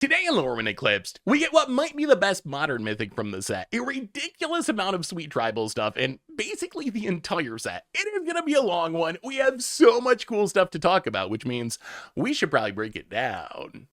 Today in Lorwyn Eclipsed, we get what might be the best modern mythic from the set, a ridiculous amount of sweet tribal stuff, and basically the entire set. It is going to be a long one. We have so much cool stuff to talk about, which means we should probably break it down.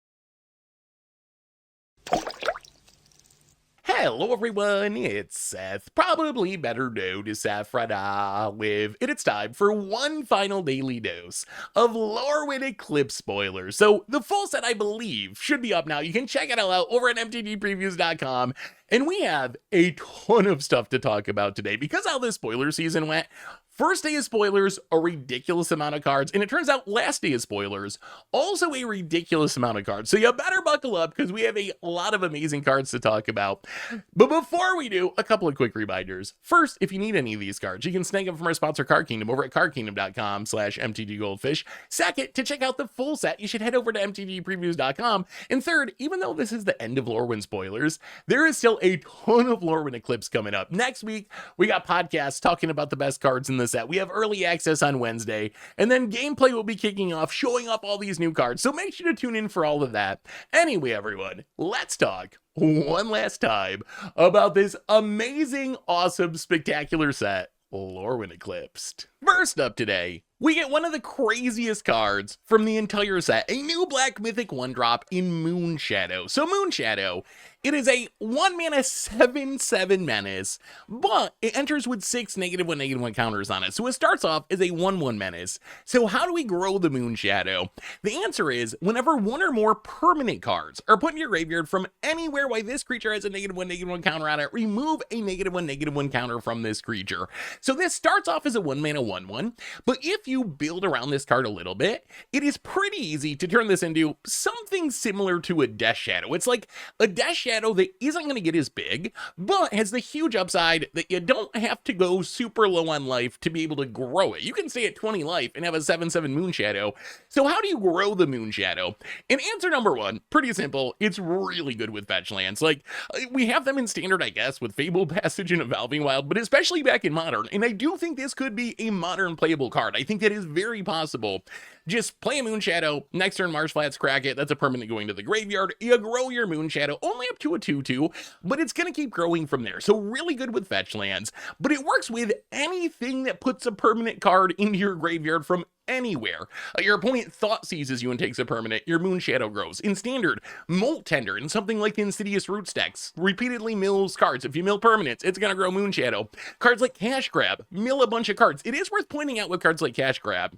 Hello everyone, it's Seth, probably better known as Saffrada, and it's time for one final daily dose of Lorwyn Eclipsed spoilers. So the full set, I believe, should be up now. You can check it all out over at MTGpreviews.com. And we have a ton of stuff to talk about today because how this spoiler season went. First day of spoilers, a ridiculous amount of cards, and it turns out last day of spoilers, also a ridiculous amount of cards. So you better buckle up because we have a lot of amazing cards to talk about. But before we do, a couple of quick reminders. First, if you need any of these cards, you can snag them from our sponsor Card Kingdom over at cardkingdom.com/MTGGoldfish. Second, to check out the full set, you should head over to MTGpreviews.com. And third, even though this is the end of Lorwyn spoilers, there is still a ton of Lorwyn Eclipse coming up. Next week, we got podcasts talking about the best cards in the set. We have early access on Wednesday, and then gameplay will be kicking off, showing up all these new cards. So make sure to tune in for all of that. Anyway, everyone, let's talk one last time about this amazing, awesome, spectacular set, Lorwyn Eclipsed. First up today, we get one of the craziest cards from the entire set, a new black mythic 1-drop in Moonshadow. So Moonshadow, it is a 1-mana 7/7 menace, but it enters with 6 -1/-1 counters on it. So it starts off as a 1/1 menace. So how do we grow the Moonshadow? The answer is whenever one or more permanent cards are put in your graveyard from anywhere while this creature has a -1/-1 counter on it, remove a -1/-1 counter from this creature. So this starts off as a 1-mana 1/1, but if you build around this card a little bit, it is pretty easy to turn this into something similar to a Death Shadow. It's like a Death Shadow that isn't going to get as big, but has the huge upside that you don't have to go super low on life to be able to grow it. You can stay at 20 life and have a 7/7 Moonshadow. So how do you grow the Moonshadow? And answer number one, pretty simple. It's really good with fetch lands. Like, we have them in standard, I guess, with Fabled Passage and Evolving Wild, but especially back in modern. And I do think this could be a modern playable card. I think that is very possible. Just play a Moonshadow, next turn Marshflats, crack it, that's a permanent going to the graveyard. You grow your Moonshadow only up to a 2/2, but it's going to keep growing from there. So really good with fetch lands, but it works with anything that puts a permanent card into your graveyard from anywhere. Your opponent thought seizes you and takes a permanent, your Moonshadow grows. In standard, Molt Tender and something like the Insidious Root stacks repeatedly mills cards. If you mill permanents, it's going to grow Moonshadow. Cards like Cash Grab, mill a bunch of cards. It is worth pointing out with cards like Cash Grab,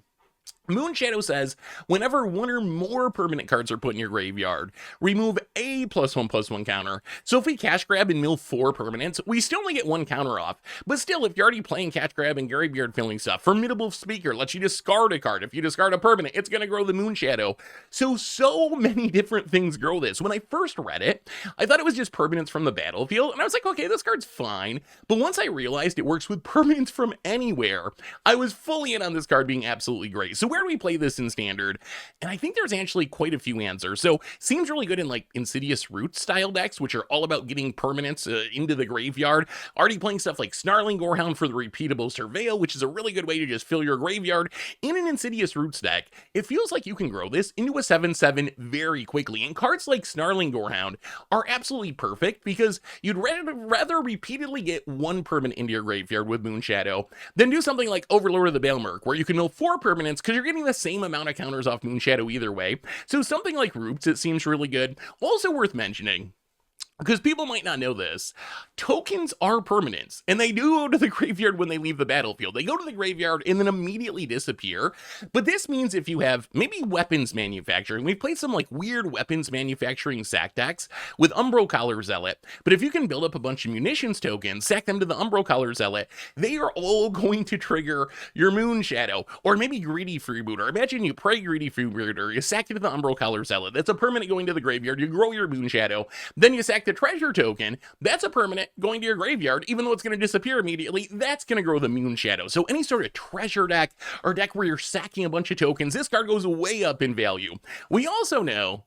Moonshadow says, whenever one or more permanent cards are put in your graveyard, remove a +1/+1 counter. So if we Cash Grab and mill 4 permanents, we still only get 1 counter off. But still, if you're already playing Cash Grab and graveyard filling stuff, Formidable Speaker lets you discard a card. If you discard a permanent, it's going to grow the Moonshadow. So many different things grow this. When I first read it, I thought it was just permanents from the battlefield, and I was like, okay, this card's fine. But once I realized it works with permanents from anywhere, I was fully in on this card being absolutely great. So where do we play this in standard? And I think there's actually quite a few answers. So seems really good in like Insidious Root style decks, which are all about getting permanents into the graveyard. Already playing stuff like Snarling Gorehound for the repeatable Surveil, which is a really good way to just fill your graveyard. In an Insidious Roots deck, it feels like you can grow this into a 7/7 very quickly. And cards like Snarling Gorehound are absolutely perfect because you'd rather repeatedly get 1 permanent into your graveyard with Moonshadow than do something like Overlord of the Baelmerk, where you can mill 4 permanents because you're getting the same amount of counters off Moonshadow either way. So something like Roots, it seems really good. Also worth mentioning, because people might not know this, tokens are permanents, and they do go to the graveyard when they leave the battlefield. They go to the graveyard and then immediately disappear. But this means if you have maybe weapons manufacturing, we've played some like weird weapons manufacturing sack decks with Umbro Collar Zealot, but if you can build up a bunch of munitions tokens, sack them to the Umbro Collar Zealot, they are all going to trigger your Moonshadow, or maybe Greedy Freebooter. Imagine you play Greedy Freebooter, you sack it to the Umbro Collar Zealot, that's a permanent going to the graveyard, you grow your Moonshadow, then you sack the treasure token, that's a permanent going to your graveyard, even though it's going to disappear immediately, that's going to grow the Moonshadow. So any sort of treasure deck or deck where you're sacking a bunch of tokens, this card goes way up in value. We also know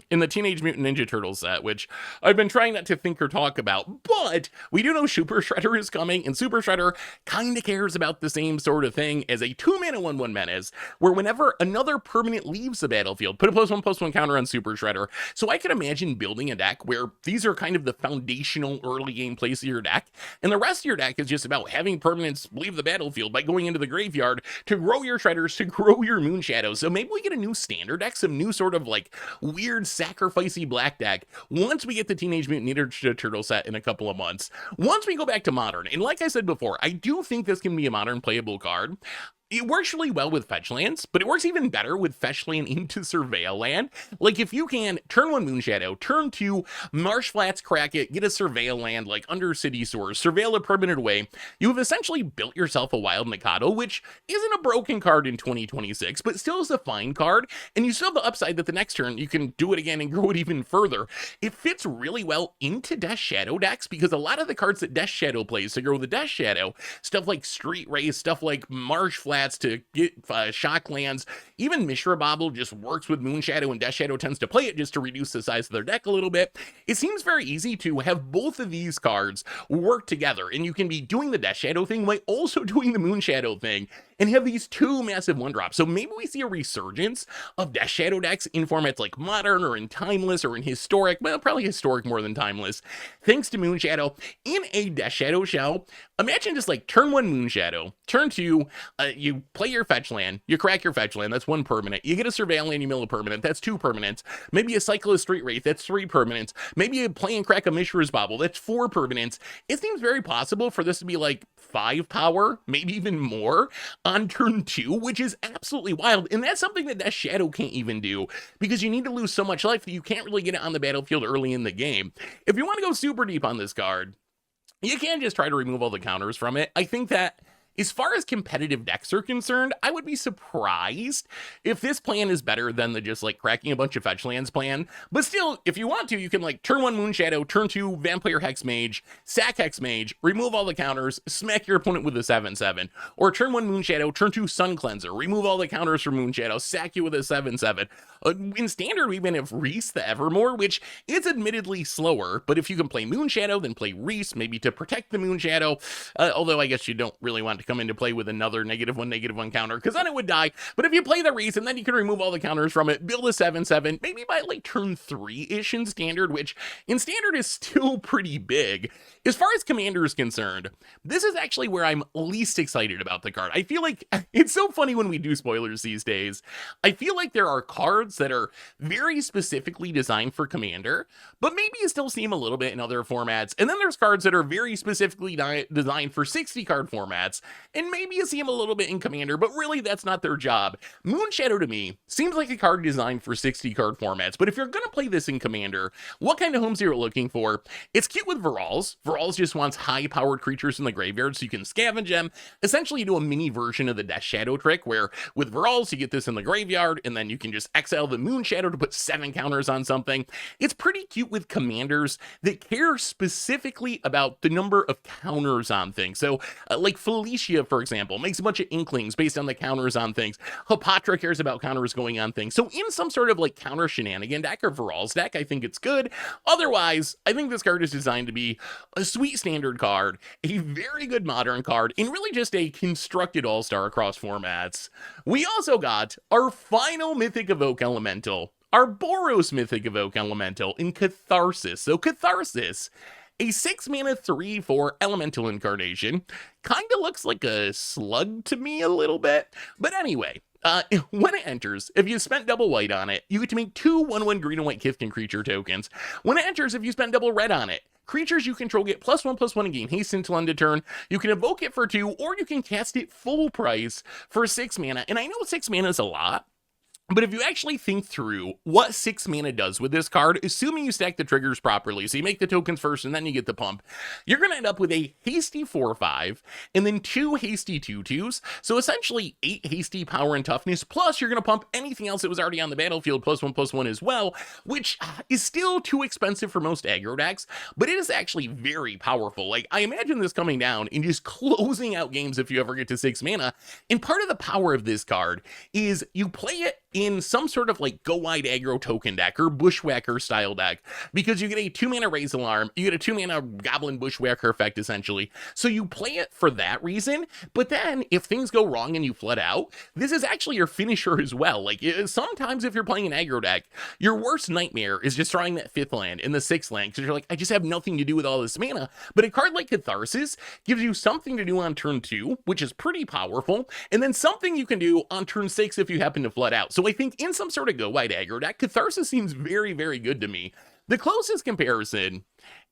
in the Teenage Mutant Ninja Turtles set, which I've been trying not to think or talk about, but we do know Super Shredder is coming, and Super Shredder kind of cares about the same sort of thing as a 2-mana 1/1 menace, where whenever another permanent leaves the battlefield, put a +1/+1 counter on Super Shredder. So I could imagine building a deck where these are kind of the foundational early game plays of your deck, and the rest of your deck is just about having permanents leave the battlefield by going into the graveyard to grow your Shredders, to grow your Moonshadows. So maybe we get a new standard deck, some new sort of like weird sacrificey black deck once we get the Teenage Mutant Ninja Turtle set in a couple of months. Once we go back to Modern, and like I said before, I do think this can be a Modern playable card. It works really well with fetch lands, but it works even better with fetch land into surveil land. Like if you can turn 1 Moonshadow, turn 2 Marsh Flats, crack it, get a surveil land like under City Source, surveil a permanent away, you have essentially built yourself a Wild Mikado, which isn't a broken card in 2026, but still is a fine card, and you still have the upside that the next turn you can do it again and grow it even further. It fits really well into Death Shadow decks because a lot of the cards that Death Shadow plays to grow the Death Shadow, stuff like Street Race, stuff like Marsh Flats, to get shock lands. Even Mishra Bobble just works with Moonshadow, and Death Shadow tends to play it just to reduce the size of their deck a little bit. It seems very easy to have both of these cards work together, and you can be doing the Death Shadow thing while also doing the Moonshadow thing, and have these two massive 1-drops. So maybe we see a resurgence of Death Shadow decks in formats like Modern or in Timeless or in Historic, well, probably Historic more than Timeless, thanks to Moonshadow in a Death Shadow shell. Imagine just like turn 1 Moonshadow, turn 2, you play your fetch land, you crack your fetch land, that's 1 permanent, you get a surveil land, you mill a permanent, that's 2 permanents, maybe a cycle of Street Wraith, that's 3 permanents, maybe you play and crack a Mishra's Bobble, that's 4 permanents. It seems very possible for this to be like 5 power, maybe even more, on turn 2, which is absolutely wild, and that's something that Death Shadow can't even do, because you need to lose so much life that you can't really get it on the battlefield early in the game. If you want to go super deep on this card, you can just try to remove all the counters from it. I think that as far as competitive decks are concerned, I would be surprised if this plan is better than the just like cracking a bunch of fetch lands plan. But still, if you want to, you can like turn 1 Moonshadow, turn 2 Vampire Hexmage, sack Hexmage, remove all the counters, smack your opponent with a 7/7. Or turn 1 Moonshadow, turn 2 Sun Cleanser, remove all the counters from Moonshadow, sack you with a 7/7. In Standard, we even have Reese the Evermore, which is admittedly slower, but if you can play Moonshadow, then play Reese, maybe to protect the Moonshadow, although I guess you don't really want to come into play with another -1/-1 counter, because then it would die. But if you play the Reese, and then you can remove all the counters from it, build a 7/7, maybe by like turn 3-ish in Standard, which in Standard is still pretty big. As far as Commander is concerned, this is actually where I'm least excited about the card. I feel like it's so funny when we do spoilers these days. I feel like there are cards that are very specifically designed for Commander, but maybe you still see them a little bit in other formats. And then there's cards that are very specifically designed for 60 card formats, and maybe you see them a little bit in Commander, but really that's not their job. Moonshadow to me seems like a card designed for 60 card formats, but if you're gonna play this in Commander, what kind of homes are you looking for? It's cute with Virals. Virals just wants high-powered creatures in the graveyard so you can scavenge them. Essentially, you do a mini version of the Death Shadow trick, where with Virals, you get this in the graveyard, and then you can just exile the Moonshadow to put 7 counters on something. It's pretty cute with commanders that care specifically about the number of counters on things. So, like Felicia, for example, makes a bunch of Inklings based on the counters on things. Hapatra cares about counters going on things. So in some sort of like counter shenanigan deck or Virals deck, I think it's good. Otherwise, I think this card is designed to be a sweet Standard card, a very good Modern card, and really just a constructed all-star across formats. We also got our final Mythic Evoke Elemental, our Boros Mythic Evoke Elemental in Catharsis. So Catharsis, a 6-mana 3/4 elemental incarnation, kind of looks like a slug to me a little bit. But anyway, when it enters, if you spent double white on it, you get to make 2 1/1 green and white Kithkin creature tokens. When it enters, if you spent double red on it, creatures you control get +1/+1 and gain haste until end of turn. You can evoke it for 2, or you can cast it full price for 6 mana. And I know 6 mana is a lot, but if you actually think through what 6 mana does with this card, assuming you stack the triggers properly, so you make the tokens first and then you get the pump, you're going to end up with a hasty 4/5 and then 2 hasty 2/2s. So essentially 8 hasty power and toughness, plus you're going to pump anything else that was already on the battlefield +1/+1 as well, which is still too expensive for most aggro decks, but it is actually very powerful. Like, I imagine this coming down and just closing out games if you ever get to 6 mana. And part of the power of this card is you play it in some sort of like go wide aggro token deck or bushwhacker style deck, because you get a 2-mana Raise Alarm, you get a 2-mana Goblin Bushwhacker effect essentially. So you play it for that reason, but then if things go wrong and you flood out, this is actually your finisher as well. Like sometimes if you're playing an aggro deck, your worst nightmare is just drawing that 5th land and the 6th land, because you're like, I just have nothing to do with all this mana. But a card like Catharsis gives you something to do on turn 2, which is pretty powerful, and then something you can do on turn 6 if you happen to flood out. So I think in some sort of go wide aggro deck, Catharsis seems very, very good to me. The closest comparison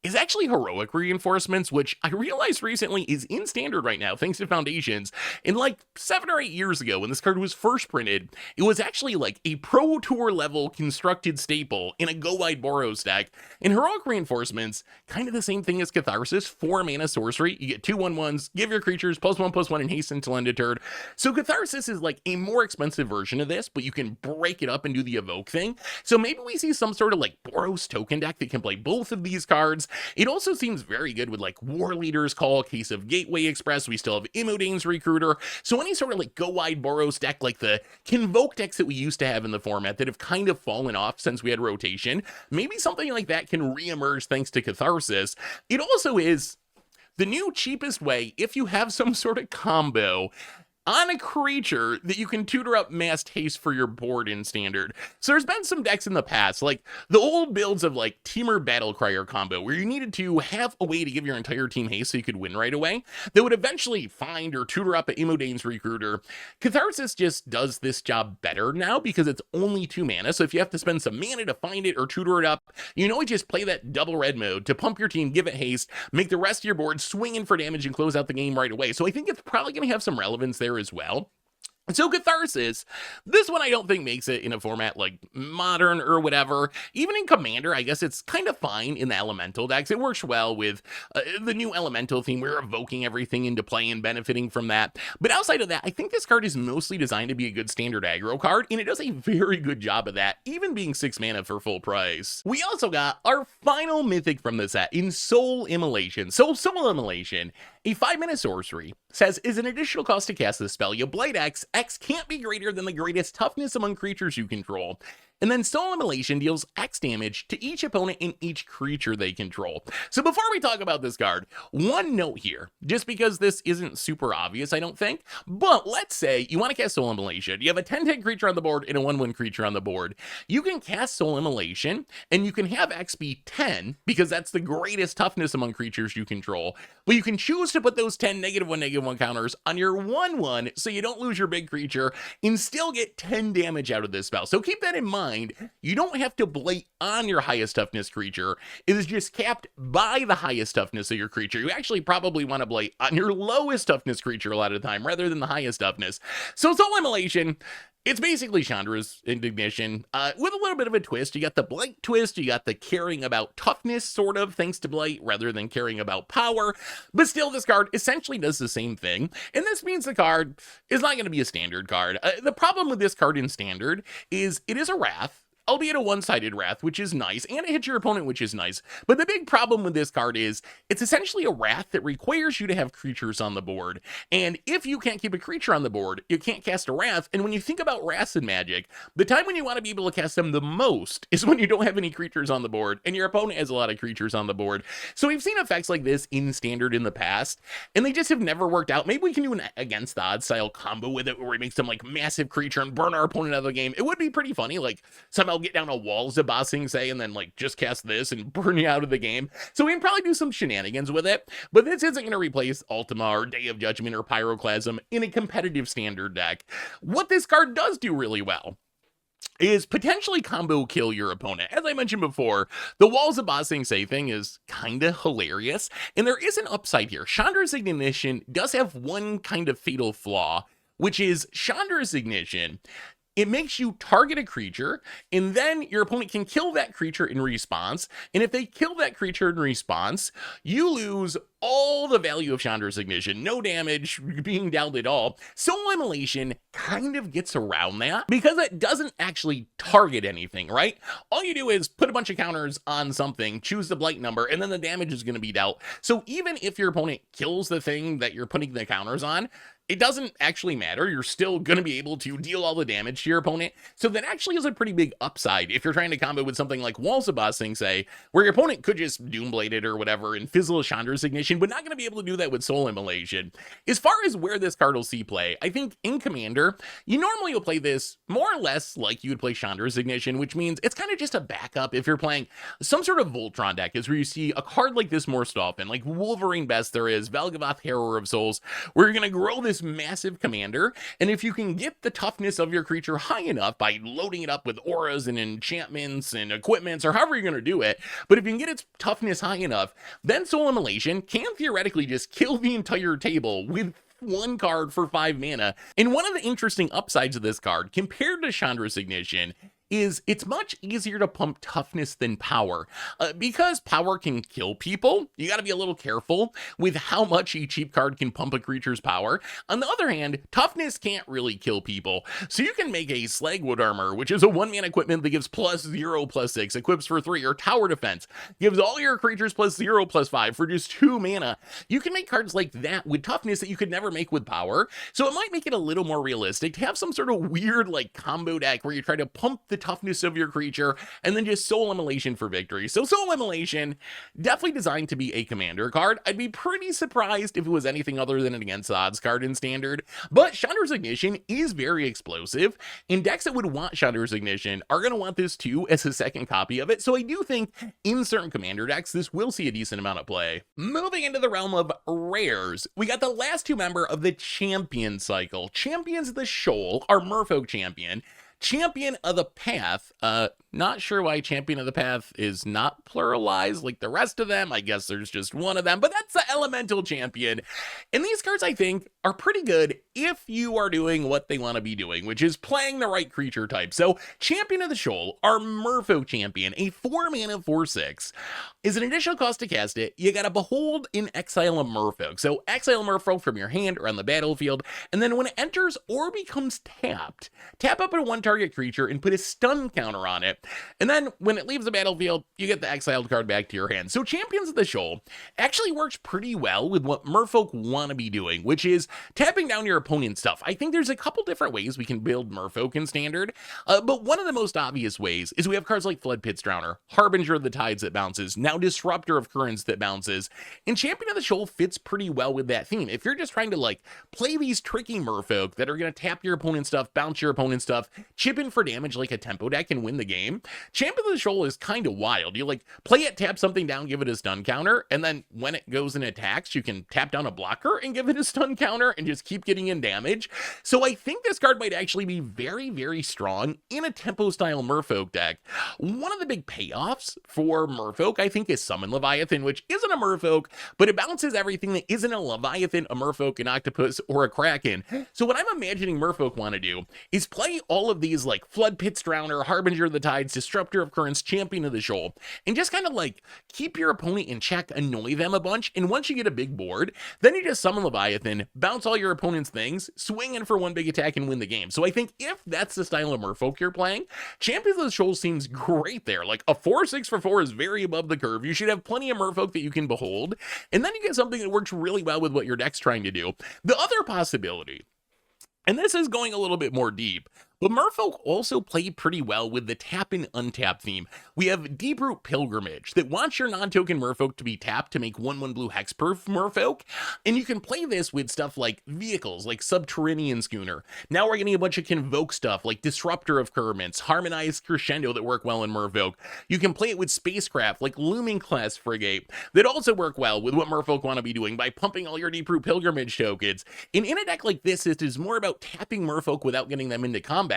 is actually Heroic Reinforcements, which I realized recently is in Standard right now, thanks to Foundations. And like 7 or 8 years ago, when this card was first printed, it was actually like a Pro Tour level constructed staple in a Go Wide Boros deck. And Heroic Reinforcements, kind of the same thing as Catharsis, 4 mana sorcery. You get 2/1/1s, give your creatures +1/+1 and haste until end of turn. So Catharsis is like a more expensive version of this, but you can break it up and do the evoke thing. So maybe we see some sort of like Boros token deck that can play both of these cards. It also seems very good with like War Leader's Call, Case of Gateway Express. We still have Immodane's Recruiter. So any sort of like go wide Boros deck, like the Convoke decks that we used to have in the format that have kind of fallen off since we had rotation, maybe something like that can reemerge thanks to Catharsis. It also is the new cheapest way, if you have some sort of combo on a creature that you can tutor up massed haste for your board in Standard. So there's been some decks in the past, like the old builds of like Teamer Battlecrier combo, where you needed to have a way to give your entire team haste so you could win right away, that would eventually find or tutor up an Immodane's Recruiter. Catharsis just does this job better now because it's only 2 mana, so if you have to spend some mana to find it or tutor it up, you can always just play that double red mode to pump your team, give it haste, make the rest of your board swing in for damage and close out the game right away. So I think it's probably going to have some relevance there as well. So Catharsis, this one I don't think makes it in a format like Modern or whatever. Even in Commander, I guess it's kind of fine in the Elemental decks. It works well with the new Elemental theme. We're evoking everything into play and benefiting from that. But outside of that, I think this card is mostly designed to be a good Standard aggro card, and it does a very good job of that, even being 6 mana for full price. We also got our final mythic from the set in Soul Immolation. So Soul Immolation, a 5-mana sorcery, says, is an additional cost to cast this spell. You blight X. X can't be greater than the greatest toughness among creatures you control. And then Soul Immolation deals X damage to each opponent and each creature they control. So before we talk about this card, one note here, just because this isn't super obvious, I don't think, but let's say you want to cast Soul Immolation. You have a 10/10 creature on the board and a 1/1 creature on the board. You can cast Soul Immolation, and you can have X be 10, because that's the greatest toughness among creatures you control. But you can choose to put those 10 -1/-1 counters on your 1/1, so you don't lose your big creature, and still get 10 damage out of this spell. So keep that in mind. You don't have to blight on your highest toughness creature. It is just capped by the highest toughness of your creature. You actually probably want to blight on your lowest toughness creature a lot of the time, rather than the highest toughness. So Soul Immolation, it's basically Chandra's Indignation, with a little bit of a twist. You got the blight twist, you got the caring about toughness, sort of, thanks to blight, rather than caring about power. But still, this card essentially does the same thing, and this means the card is not going to be a Standard card. The problem with this card in Standard is it is a Wrath, albeit a one-sided Wrath, which is nice, and it hits your opponent, which is nice. But the big problem with this card is it's essentially a Wrath that requires you to have creatures on the board. And if you can't keep a creature on the board, you can't cast a Wrath. And when you think about Wraths in Magic, the time when you want to be able to cast them the most is when you don't have any creatures on the board, and your opponent has a lot of creatures on the board. So we've seen effects like this in Standard in the past, and they just have never worked out. Maybe we can do an Against the Odds style combo with it, where we make some like massive creature and burn our opponent out of the game. It would be pretty funny, like somehow get down a Walls of Bossing, say, and then like just cast this and burn you out of the game. So we can probably do some shenanigans with it, but this isn't going to replace Ultima or Day of Judgment or Pyroclasm in a competitive Standard deck. What this card does do really well is potentially combo kill your opponent. As I mentioned before, the Walls of Bossing Say thing is kind of hilarious, and there is an upside here. Chandra's Ignition does have one kind of fatal flaw, which is Chandra's Ignition. It makes you target a creature, and then your opponent can kill that creature in response. And if they kill that creature in response, you lose all the value of Chandra's Ignition, no damage being dealt at all, Soul Immolation kind of gets around that because it doesn't actually target anything, right? All you do is put a bunch of counters on something, choose the blight number, and then the damage is going to be dealt. So even if your opponent kills the thing that you're putting the counters on, it doesn't actually matter. You're still going to be able to deal all the damage to your opponent. So that actually is a pretty big upside if you're trying to combo with something like Walls of Bossing, say, where your opponent could just Doomblade it or whatever and fizzle Chandra's Ignition, but not going to be able to do that with Soul Immolation. As far as where this card will see play, I think in Commander, you normally will play this more or less like you would play Chandra's Ignition, which means it's kind of just a backup if you're playing some sort of Voltron deck, is where you see a card like this most often, like Wolverine Best there is, Vel'Gavoth Harrower of Souls, where you're going to grow this massive commander, and if you can get the toughness of your creature high enough by loading it up with auras and enchantments and equipments, or however you're going to do it, but if you can get its toughness high enough, then Soul Immolation can theoretically just kill the entire table with one card for 5 mana. And one of the interesting upsides of this card, compared to Chandra's Ignition, is it's much easier to pump toughness than power. Because power can kill people, you gotta be a little careful with how much a cheap card can pump a creature's power. On the other hand, toughness can't really kill people. So you can make a Slagwood Armor, which is a 1-mana equipment that gives +0/+6, equips for 3, or Tower Defense, gives all your creatures +0/+5 for just 2 mana. You can make cards like that with toughness that you could never make with power. So it might make it a little more realistic to have some sort of weird like combo deck where you try to pump the toughness of your creature and then just Soul Immolation for victory. So Soul Immolation, definitely designed to be a commander card. I'd be pretty surprised if it was anything other than an against odds card in standard, but Chandra's Ignition is very explosive, and decks that would want Chandra's Ignition are going to want this too as a second copy of it. So I do think in certain commander decks this will see a decent amount of play. Moving into the realm of rares, we got the last 2 member of the champion cycle. Champions of the Shoal, our Merfolk champion. Champion of the Path, not sure why Champion of the Path is not pluralized like the rest of them. I guess there's just one of them, but that's the Elemental Champion. And these cards, I think, are pretty good if you are doing what they want to be doing, which is playing the right creature type. So Champion of the Shoal, our Merfolk champion, a 4-mana 4/6, is an additional cost to cast it. You gotta behold and exile a Merfolk. So exile a Merfolk from your hand or on the battlefield, and then when it enters or becomes tapped, tap up a 1 target creature and put a stun counter on it. And then when it leaves the battlefield, you get the exiled card back to your hand. So Champions of the Shoal actually works pretty well with what Merfolk want to be doing, which is tapping down your opponent's stuff. I think there's a couple different ways we can build Merfolk in standard, but one of the most obvious ways is we have cards like Floodpit's Drowner, Harbinger of the Tides that bounces, now Disruptor of Currents that bounces, and Champion of the Shoal fits pretty well with that theme. If you're just trying to like play these tricky Merfolk that are going to tap your opponent's stuff, bounce your opponent's stuff, chip in for damage like a tempo deck and win the game, Champion of the Shoal is kind of wild. You like play it, tap something down, give it a stun counter, and then when it goes and attacks, you can tap down a blocker and give it a stun counter and just keep getting in damage. So I think this card might actually be very, very strong in a tempo style Merfolk deck. One of the big payoffs for Merfolk, I think, is Summon Leviathan, which isn't a Merfolk, but it bounces everything that isn't a Leviathan, a Merfolk, an Octopus, or a Kraken. So what I'm imagining Merfolk want to do is play all of these like Floodpit's Drowner, Harbinger of the Tides, Disruptor of Currents, Champion of the Shoal, and just kind of like keep your opponent in check, annoy them a bunch, and once you get a big board, then you just summon Leviathan, bounce all your opponent's things, swing in for one big attack, and win the game. So I think if that's the style of Merfolk you're playing, Champions of the Shoal seems great there. Like a 4/6 for 4 is very above the curve. You should have plenty of Merfolk that you can behold, and then you get something that works really well with what your deck's trying to do. The other possibility, and this is going a little bit more deep, but Merfolk also play pretty well with the tap and untap theme. We have Deeproot Pilgrimage that wants your non-token Merfolk to be tapped to make 1/1 blue hexproof Merfolk, and you can play this with stuff like vehicles, like Subterranean Schooner. Now we're getting a bunch of Convoke stuff like Disruptor of Currents, Harmonized Crescendo that work well in Merfolk. You can play it with spacecraft like Looming Class Frigate that also work well with what Merfolk want to be doing by pumping all your Deeproot Pilgrimage tokens. And in a deck like this, it is more about tapping Merfolk without getting them into combat.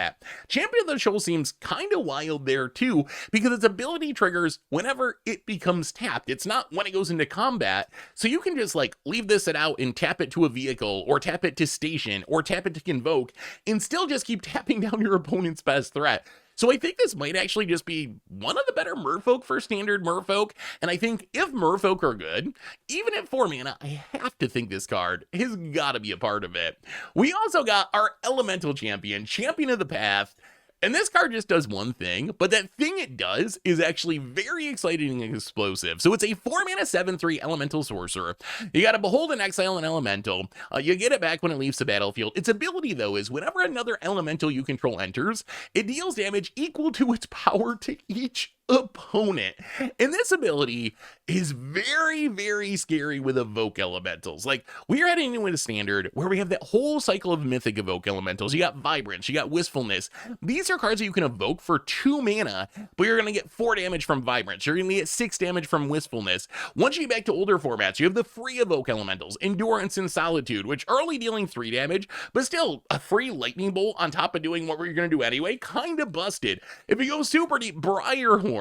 Champion of the Shoal seems kind of wild there too, because its ability triggers whenever it becomes tapped. It's not when it goes into combat, so you can just like leave this out and tap it to a vehicle, or tap it to station, or tap it to convoke, and still just keep tapping down your opponent's best threat. So I think this might actually just be one of the better merfolk for standard merfolk, and I think if merfolk are good, even at 4 mana, I have to think this card has got to be a part of it. We also got our elemental champion, Champion of the Path. And this card just does one thing, but that thing it does is actually very exciting and explosive. So it's a 4-mana 7/3 elemental sorcerer. You got to behold and exile an elemental. You get it back when it leaves the battlefield. Its ability, though, is whenever another elemental you control enters, it deals damage equal to its power to each opponent. And this ability is very, very scary with evoke elementals. Like, we are heading into a standard where we have that whole cycle of mythic evoke elementals. You got Vibrance, you got Wistfulness. These are cards that you can evoke for 2 mana, but you're going to get 4 damage from Vibrance. You're going to get 6 damage from Wistfulness. Once you get back to older formats, you have the free evoke elementals, Endurance and Solitude, which are only dealing 3 damage, but still a free lightning bolt on top of doing what we're going to do anyway. Kind of busted. If you go super deep, Briarhorn.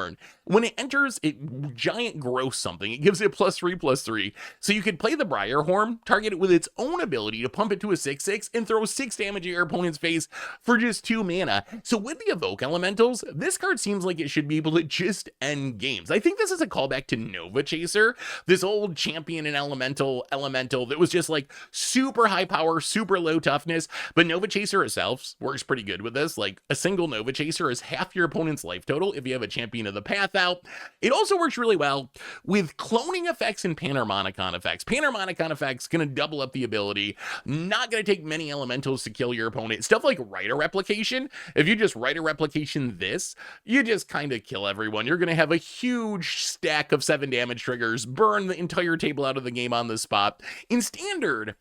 When it enters, it giant gross something. It gives it +3/+3. So you could play the Briarhorn, target it with its own ability to pump it to a 6/6, and throw 6 damage at your opponent's face for just 2 mana. So with the evoke elementals, this card seems like it should be able to just end games. I think this is a callback to Nova Chaser, this old champion and elemental that was just like super high power, super low toughness. But Nova Chaser itself works pretty good with this. Like, a single Nova Chaser is half your opponent's life total if you have a Champion of the Path out. It also works really well with cloning effects and Panharmonicon effects. Panharmonicon effects gonna double up the ability, not gonna take many elementals to kill your opponent. Stuff like Writer Replication, if you just Writer Replication this, you just kind of kill everyone. You're gonna have a huge stack of 7 damage triggers, burn the entire table out of the game on the spot. In Standard,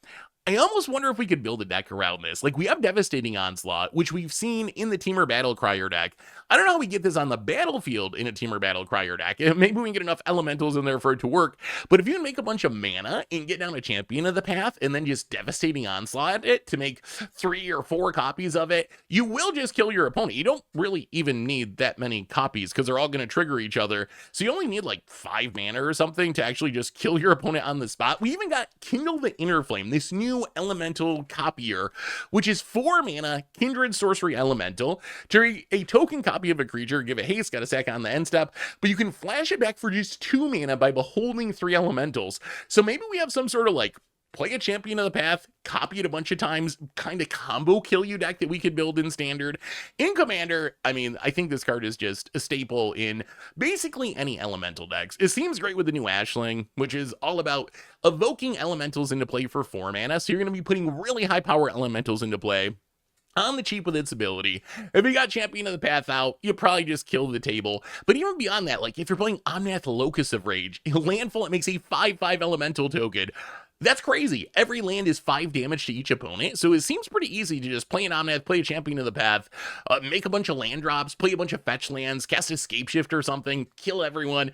I almost wonder if we could build a deck around this. Like, we have Devastating Onslaught, which we've seen in the Temur Battle Crier deck. I don't know how we get this on the battlefield in a Temur Battle Crier deck. Maybe we can get enough elementals in there for it to work. But if you can make a bunch of mana and get down a Champion of the Path and then just Devastating Onslaught it to make 3 or 4 copies of it, you will just kill your opponent. You don't really even need that many copies because they're all going to trigger each other. So you only need like 5 mana or something to actually just kill your opponent on the spot. We even got Kindle the Inner Flame, this new elemental copier, which is 4 mana Kindred Sorcery Elemental. To a token copy of a creature, give it haste, got a sack on the end step, but you can flash it back for just 2 mana by beholding 3 elementals. So maybe we have some sort of like play a Champion of the Path, copy it a bunch of times, kind of combo kill you deck that we could build in Standard. In Commander, I mean, I think this card is just a staple in basically any elemental decks. It seems great with the new Ashling, which is all about evoking elementals into play for 4 mana, so you're going to be putting really high power elementals into play on the cheap with its ability. If you got Champion of the Path out, you probably just kill the table. But even beyond that, like if you're playing Omnath Locus of Rage, landfall, it makes a 5/5 elemental token. That's crazy. Every land is 5 damage to each opponent, so it seems pretty easy to just play an Omnath, play a Champion of the Path, make a bunch of land drops, play a bunch of fetch lands, cast Escape Shift or something, kill everyone.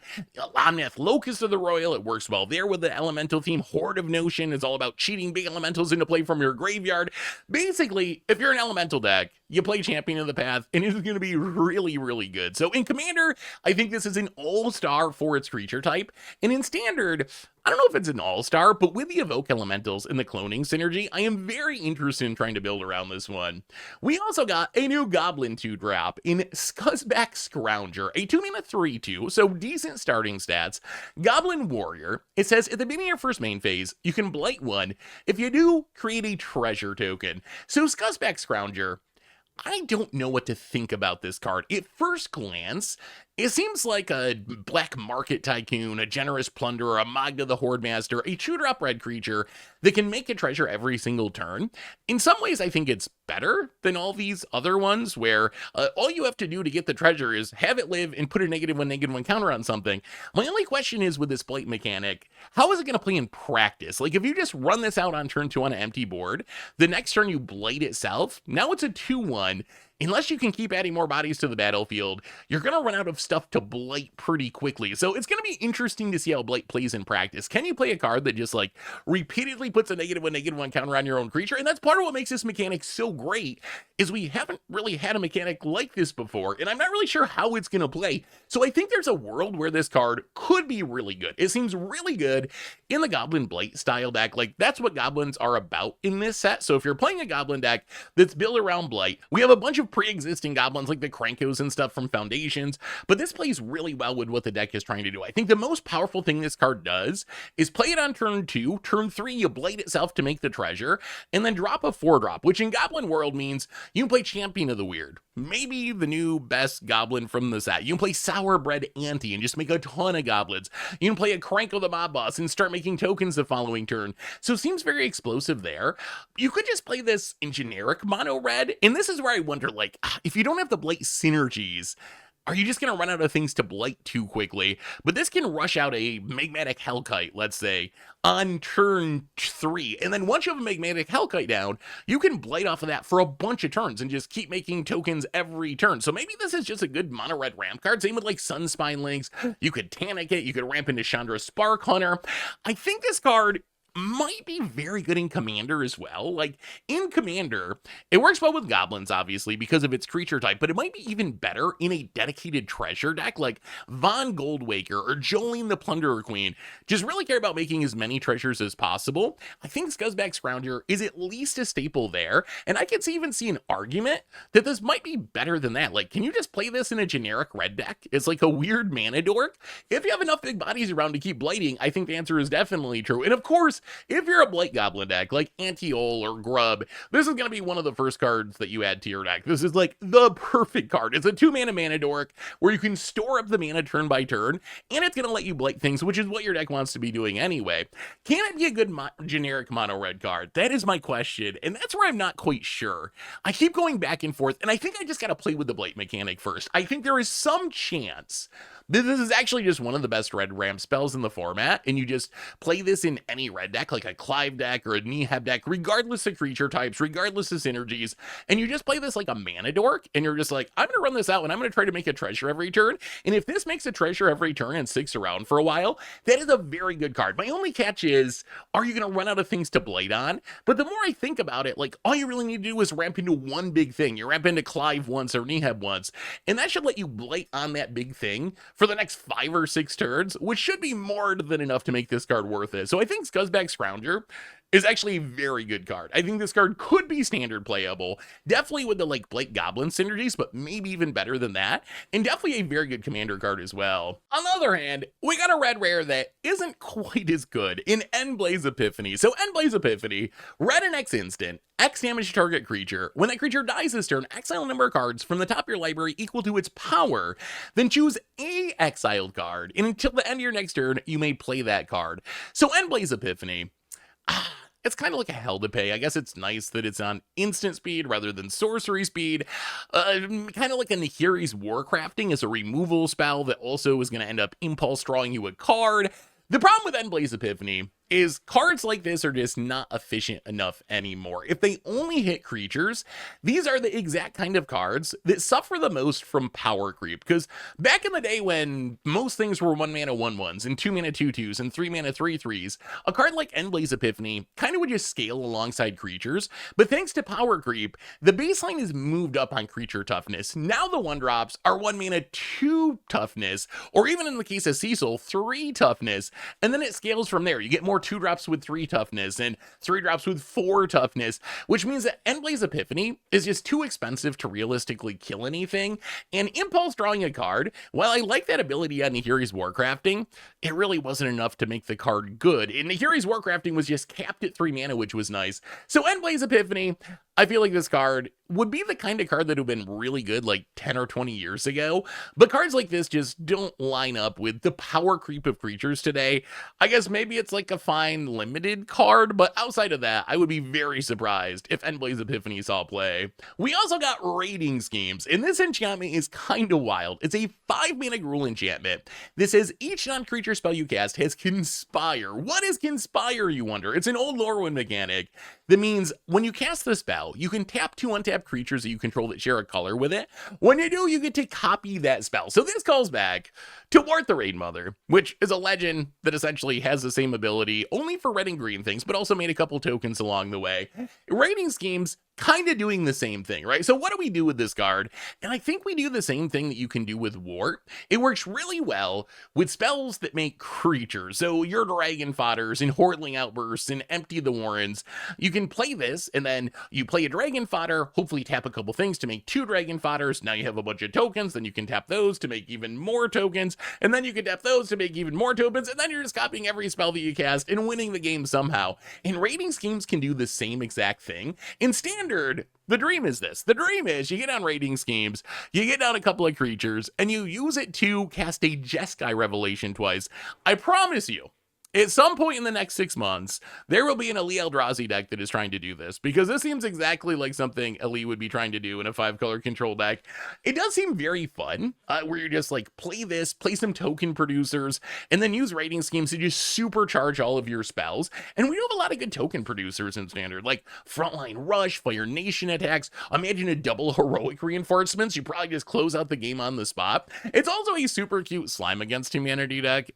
Omnath Locust of the Royal, it works well there with the elemental theme. Horde of Notion is all about cheating big elementals into play from your graveyard. Basically, if you're an elemental deck, you play Champion of the Path, and it is going to be really, really good. So in Commander, I think this is an all-star for its creature type, and in Standard, I don't know if it's an all-star, but with the evoke elementals and the cloning synergy, I am very interested in trying to build around this one. We also got a new Goblin 2-drop in Scuzzback Scrounger, a 2-mana 3/2, so decent starting stats. Goblin Warrior, it says at the beginning of your first main phase, you can blight 1. If you do, create a treasure token. So Scuzzback Scrounger, I don't know what to think about this card. At first glance, it seems like a black market tycoon, a generous plunderer, a Magda the Horde Master, a 2-drop red creature that can make a treasure every single turn. In some ways, I think it's better than all these other ones where all you have to do to get the treasure is have it live and put a -1/-1 counter on something. My only question is with this blight mechanic, how is it going to play in practice? Like if you just run this out on turn 2 on an empty board, the next turn you blight itself, now it's a 2/1. Unless you can keep adding more bodies to the battlefield, you're going to run out of stuff to blight pretty quickly. So it's going to be interesting to see how blight plays in practice. Can you play a card that just like repeatedly puts a -1/-1 counter on your own creature? And that's part of what makes this mechanic so great, is we haven't really had a mechanic like this before, and I'm not really sure how it's going to play. So I think there's a world where this card could be really good. It seems really good. in the Goblin Blight style deck. Like, that's what goblins are about in this set. So if you're playing a goblin deck that's built around Blight, we have a bunch of pre-existing goblins like the Krankos and stuff from Foundations, but this plays really well with what the deck is trying to do. I think the most powerful thing this card does is play it on turn 2, turn 3, you Blight itself to make the treasure, and then drop a 4-drop, which in Goblin World means you can play Champion of the Weird, maybe the new best goblin from the set. You can play Sourbread Auntie and just make a ton of goblins. You can play a Crankle the Mob Boss and start making tokens the following turn. So it seems very explosive there. You could just play this in generic mono red, and this is where I wonder, like, if you don't have the Blight synergies, are you just going to run out of things to Blight too quickly? But this can rush out a Magmatic Hellkite, let's say, on turn 3. And then once you have a Magmatic Hellkite down, you can Blight off of that for a bunch of turns and just keep making tokens every turn. So maybe this is just a good mono-red ramp card. Same with like Sunspine Links. You could Tanic it. You could ramp into Chandra Spark Hunter. I think this card might be very good in Commander as well. Like, in Commander, it works well with goblins, obviously, because of its creature type, but it might be even better in a dedicated treasure deck like Von Goldwaker or Jolene the Plunderer Queen. Just really care about making as many treasures as possible. I think Scuzzback Scrounger is at least a staple there, and I could even see an argument that this might be better than that. Like, can you just play this in a generic red deck? It's like a weird mana dork. If you have enough big bodies around to keep blighting, I think the answer is definitely true. And of course, if you're a Blight Goblin deck like Antiol or Grub, this is going to be one of the first cards that you add to your deck. This is like the perfect card. It's a 2-mana mana dork where you can store up the mana turn by turn, and it's going to let you Blight things, which is what your deck wants to be doing anyway. Can it be a good generic mono red card? That is my question, and that's where I'm not quite sure. I keep going back and forth, and I think I just got to play with the Blight mechanic first. I think there is some chance this is actually just one of the best red ramp spells in the format, and you just play this in any red deck, like a Clive deck or a Neheb deck, regardless of creature types, regardless of synergies, and you just play this like a mana dork, and you're just like, I'm gonna run this out, and I'm gonna try to make a treasure every turn, and if this makes a treasure every turn and sticks around for a while, that is a very good card. My only catch is, are you gonna run out of things to Blight on? But the more I think about it, like, all you really need to do is ramp into one big thing. You ramp into Clive once or Neheb once, and that should let you Blight on that big thing for the next 5 or 6 turns, which should be more than enough to make this card worth it. So I think Scuzzback Scrounger is actually a very good card. I think this card could be standard playable, definitely with the like Blight Goblin synergies, but maybe even better than that, and definitely a very good commander card as well. On the other hand, we got a red rare that isn't quite as good in Endblaze Epiphany. So Endblaze Epiphany, red and X instant, X damage to target creature. When that creature dies this turn, exile a number of cards from the top of your library equal to its power, then choose a exiled card, and until the end of your next turn, you may play that card. So Endblaze Epiphany, it's kind of like a hell to pay. I guess it's nice that it's on instant speed rather than sorcery speed. Kind of like a Nahiri's Warcrafting as a removal spell that also is going to end up impulse drawing you a card. The problem with Endblaze Epiphany is cards like this are just not efficient enough anymore. If they only hit creatures, these are the exact kind of cards that suffer the most from power creep. Because back in the day when most things were 1-mana 1/1s and 2-mana 2/2s and 3-mana 3/3s, a card like Endblaze Epiphany kind of would just scale alongside creatures. But thanks to power creep, the baseline is moved up on creature toughness. Now the 1-drops are 1-mana 2 toughness, or even in the case of Cecil, 3 toughness, and then it scales from there. You get more 2-drops with 3 toughness and 3-drops with 4 toughness, which means that Endblaze Epiphany is just too expensive to realistically kill anything. And impulse drawing a card, while I like that ability on Nahiri's Warcrafting, it really wasn't enough to make the card good. And Nahiri's Warcrafting was just capped at 3 mana, which was nice. So Endblaze Epiphany, I feel like this card would be the kind of card that would have been really good like 10 or 20 years ago, but cards like this just don't line up with the power creep of creatures today. I guess maybe it's like a fine limited card, but outside of that, I would be very surprised if Endblaze Epiphany saw play. We also got Raiding Schemes, and this enchantment is kind of wild. It's a 5-mana Gruul enchantment. This says each non-creature spell you cast has Conspire. What is Conspire, you wonder? It's an old Lorwyn mechanic that means when you cast the spell, you can tap 2 untapped creatures that you control that share a color with it. When you do, you get to copy that spell. So this calls back to Wart the Raid Mother, which is a legend that essentially has the same ability only for red and green things, but also made a couple tokens along the way. Raiding Schemes kind of doing the same thing, right? So what do we do with this card? And I think we do the same thing that you can do with Wart. It works really well with spells that make creatures. So your Dragon Fodders and Hordeling Outbursts and Empty the Warrens. You can play this, and then you play a Dragon Fodder, hopefully tap a couple things to make 2 Dragon Fodders. Now you have a bunch of tokens, then you can tap those to make even more tokens, and then you can tap those to make even more tokens, and then you're just copying every spell that you cast and winning the game somehow. And Raiding Schemes can do the same exact thing. In Standard, the dream is this. The dream is you get on Raiding Schemes, you get down a couple of creatures, and you use it to cast a Jeskai Revelation twice. I promise you, at some point in the next 6 months, there will be an Ali Eldrazi deck that is trying to do this, because this seems exactly like something Ali would be trying to do in a 5-color control deck. It does seem very fun, where you're just like, play this, play some token producers, and then use Raiding Schemes to just supercharge all of your spells. And we have a lot of good token producers in Standard, like Frontline Rush, Fire Nation attacks. Imagine a double Heroic Reinforcements. You probably just close out the game on the spot. It's also a super cute Slime Against Humanity deck.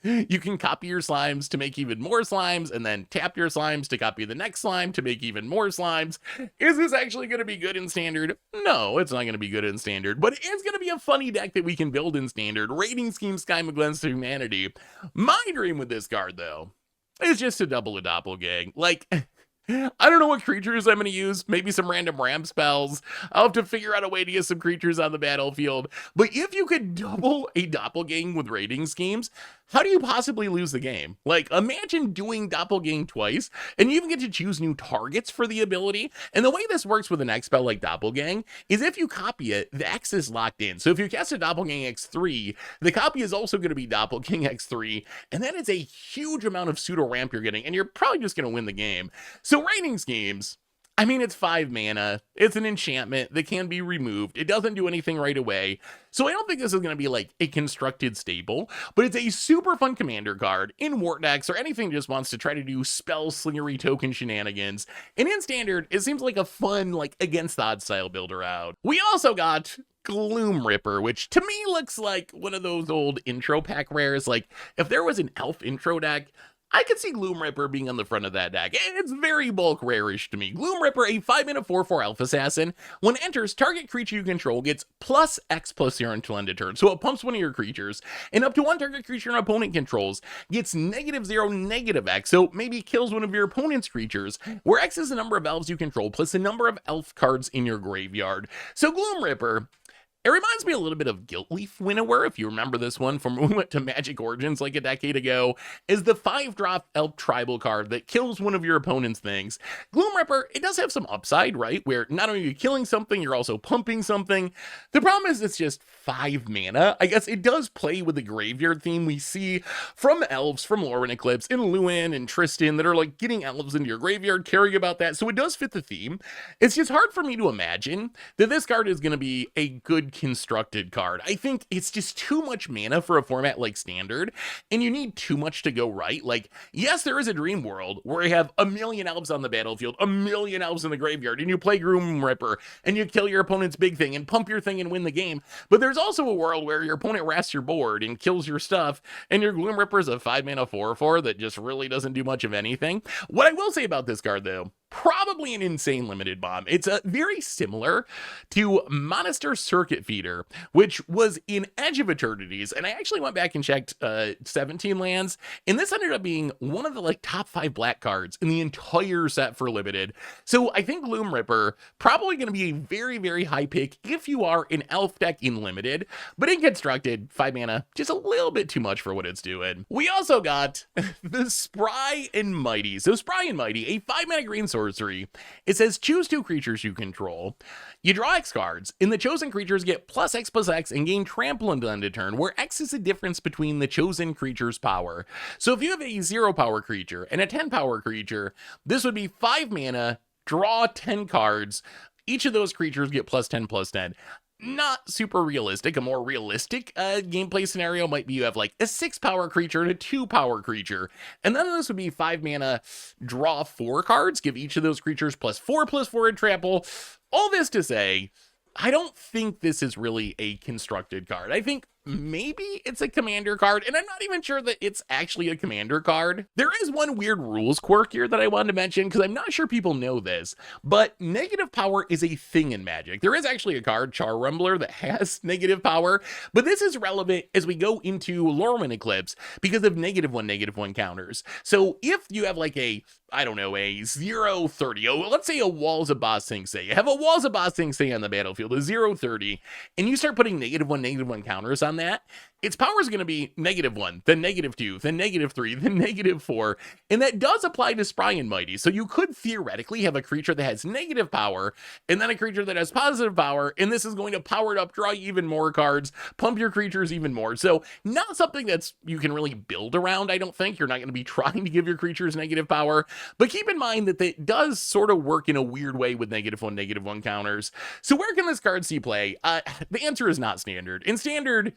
You can copy your slimes to make even more slimes, and then tap your slimes to copy the next slime to make even more slimes. Is this actually going to be good in Standard? No, it's not going to be good in Standard, but it's going to be a funny deck that we can build in Standard. Raiding Scheme Sky Against Humanity. My dream with this card, though, is just to double a Doppelgang. Like, I don't know what creatures I'm going to use. Maybe some random ramp spells. I'll have to figure out a way to get some creatures on the battlefield. But if you could double a Doppelgang with Raiding Schemes, how do you possibly lose the game? Like, imagine doing Doppelgang twice, and you even get to choose new targets for the ability. And the way this works with an X spell like Doppelgang is if you copy it, the X is locked in. So if you cast a Doppelgang X3, the copy is also going to be Doppelgang X3, and that is a huge amount of pseudo ramp you're getting, and you're probably just going to win the game. So Raiding Schemes, I mean, it's 5 mana. It's an enchantment that can be removed. It doesn't do anything right away. So I don't think this is going to be like a constructed staple, but it's a super fun commander card in Wart decks or anything that just wants to try to do spell slingery token shenanigans. And in Standard, it seems like a fun, like, against the odds style builder out. We also got Gloom Ripper, which to me looks like one of those old intro pack rares. Like, if there was an elf intro deck, I could see Gloom Ripper being on the front of that deck. It's very bulk rarish to me. Gloom Ripper, a 5-mana 4/4 elf assassin. When it enters, target creature you control gets +X+0 until end of turn. So it pumps one of your creatures, and up to one target creature an opponent controls gets -0, -X. So maybe kills one of your opponent's creatures, where X is the number of elves you control plus the number of elf cards in your graveyard. So Gloom Ripper, it reminds me a little bit of Guiltleaf Winnower, if you remember this one from when we went to Magic Origins like a decade ago, is the 5-drop elf tribal card that kills one of your opponent's things. Gloom Ripper, it does have some upside, right? Where not only are you killing something, you're also pumping something. The problem is it's just 5 mana. I guess it does play with the graveyard theme we see from elves, from Lorwyn Eclipsed, and Lewin and Trystan that are like getting elves into your graveyard, caring about that. So it does fit the theme. It's just hard for me to imagine that this card is going to be a good constructed card. I think it's just too much mana for a format like Standard, and you need too much to go right. Like, yes, there is a dream world where you have a million elves on the battlefield, a million elves in the graveyard, and you play Gloom Ripper, and you kill your opponent's big thing, and pump your thing and win the game. But there's also a world where your opponent rasts your board and kills your stuff, and your Gloom Ripper is a 5-mana 4/4 that just really doesn't do much of anything. What I will say about this card, though, probably an insane limited bomb. It's very similar to Monaster Circuit Feeder, which was in Edge of Eternities, and I actually went back and checked 17 lands, and this ended up being one of the like top 5 black cards in the entire set for limited. So I think Gloom Ripper probably going to be a very, very high pick if you are an elf deck in limited, but in constructed, 5 mana, just a little bit too much for what it's doing. We also got the Spry and Mighty. So Spry and Mighty, a 5-mana green sorcery. It says choose 2 creatures you control. You draw X cards, and the chosen creatures get +X+X and gain trample until end of turn, where X is the difference between the chosen creature's power. So if you have a 0 power creature and a 10 power creature, this would be 5 mana, draw 10 cards. Each of those creatures get +10/+10. Not super realistic. A more realistic gameplay scenario might be you have like a 6 power creature and a 2 power creature. And then this would be 5 mana, draw 4 cards, give each of those creatures +4/+4 in trample. All this to say, I don't think this is really a constructed card. I think maybe it's a commander card, and I'm not even sure that it's actually a commander card. There is one weird rules quirk here that I wanted to mention, because I'm not sure people know this, but negative power is a thing in Magic. There is actually a card, Char Rumbler, that has negative power, but this is relevant as we go into Lorwyn Eclipsed because of -1/-1 counters. So if you have like a, I don't know, a 0/30, let's say a Walls of Boss Say. You have a Walls of Boss Say on the battlefield, a 0/30, and you start putting -1/-1 counters on that, its power is going to be -1, then -2, then -3, then -4, and that does apply to Spry and Mighty. So you could theoretically have a creature that has negative power, and then a creature that has positive power, and this is going to power it up, draw you even more cards, pump your creatures even more. So not something that's you can really build around, I don't think. You're not going to be trying to give your creatures negative power, but keep in mind that it does sort of work in a weird way with -1/-1 counters. So where can this card see play? The answer is not standard. In standard,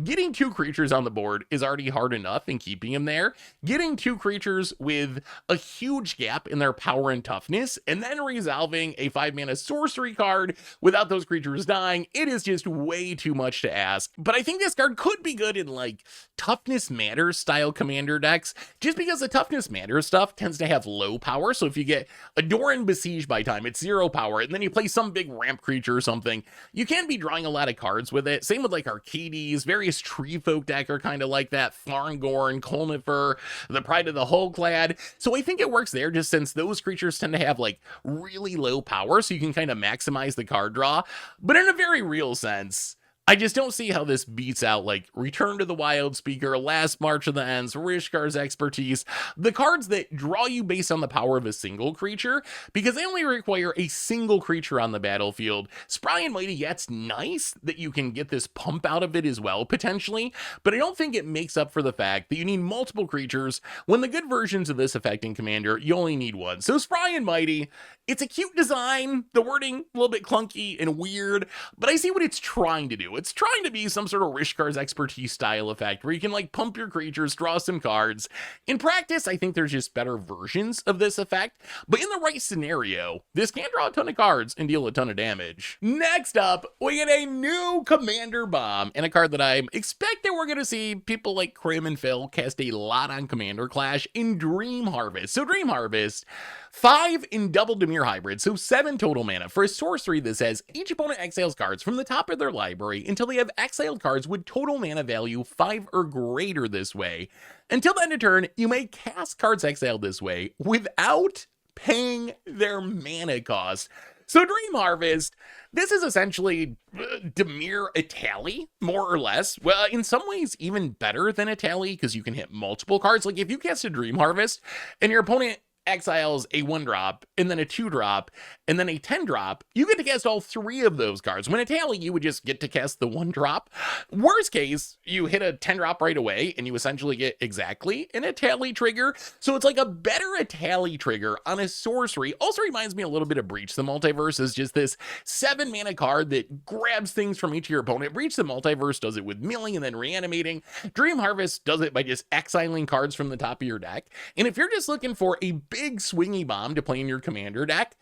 getting 2 creatures on the board is already hard enough in keeping them there. Getting 2 creatures with a huge gap in their power and toughness, and then resolving a 5-mana sorcery card without those creatures dying, it is just way too much to ask. But I think this card could be good in like Toughness Matters style commander decks, just because the Toughness Matters stuff tends to have low power. So if you get a Doran Besiege by time, it's 0 power, and then you play some big ramp creature or something, you can be drawing a lot of cards with it. Same with like Arcades, various tree folk deck are kind of like that, Farngorn, Colnifer, the Pride of the Hullclad. So I think it works there, just since those creatures tend to have like really low power, so you can kind of maximize the card draw. But in a very real sense, I just don't see how this beats out like Return to the Wild Speaker, Last March of the Ends, Rishkar's Expertise, the cards that draw you based on the power of a single creature, because they only require a single creature on the battlefield. Spry and Mighty, yeah, it's nice that you can get this pump out of it as well, potentially, but I don't think it makes up for the fact that you need multiple creatures when the good versions of this effect in Commander, you only need one. So Spry and Mighty, it's a cute design, the wording a little bit clunky and weird, but I see what it's trying to do. It's trying to be some sort of Rishkar's Expertise style effect where you can like pump your creatures, draw some cards. In practice, I think there's just better versions of this effect, but in the right scenario, this can draw a ton of cards and deal a ton of damage. Next up, we get a new Commander Bomb, and a card that I'm expecting we're going to see people like Krim and Phil cast a lot on Commander Clash in Dream Harvest. So Dream Harvest, 5 in double Dimir hybrid, so 7 total mana. For a sorcery that says each opponent exiles cards from the top of their library until they have exiled cards with total mana value 5 or greater this way. Until the end of turn, you may cast cards exiled this way without paying their mana cost. So Dream Harvest, this is essentially Dimir Etali, more or less. Well, in some ways, even better than Etali, because you can hit multiple cards. Like if you cast a Dream Harvest and your opponent exiles a 1-drop, and then a 2-drop, and then a 10-drop, you get to cast all 3 of those cards. When Etali, you would just get to cast the 1-drop. Worst case, you hit a 10-drop right away, and you essentially get exactly an Etali trigger. So it's like a better Etali trigger on a sorcery. Also reminds me a little bit of Breach the Multiverse, is just this 7-mana card that grabs things from each of your opponent. Breach the Multiverse does it with milling and then reanimating. Dream Harvest does it by just exiling cards from the top of your deck. And if you're just looking for a big swingy bomb to play in your commander deck,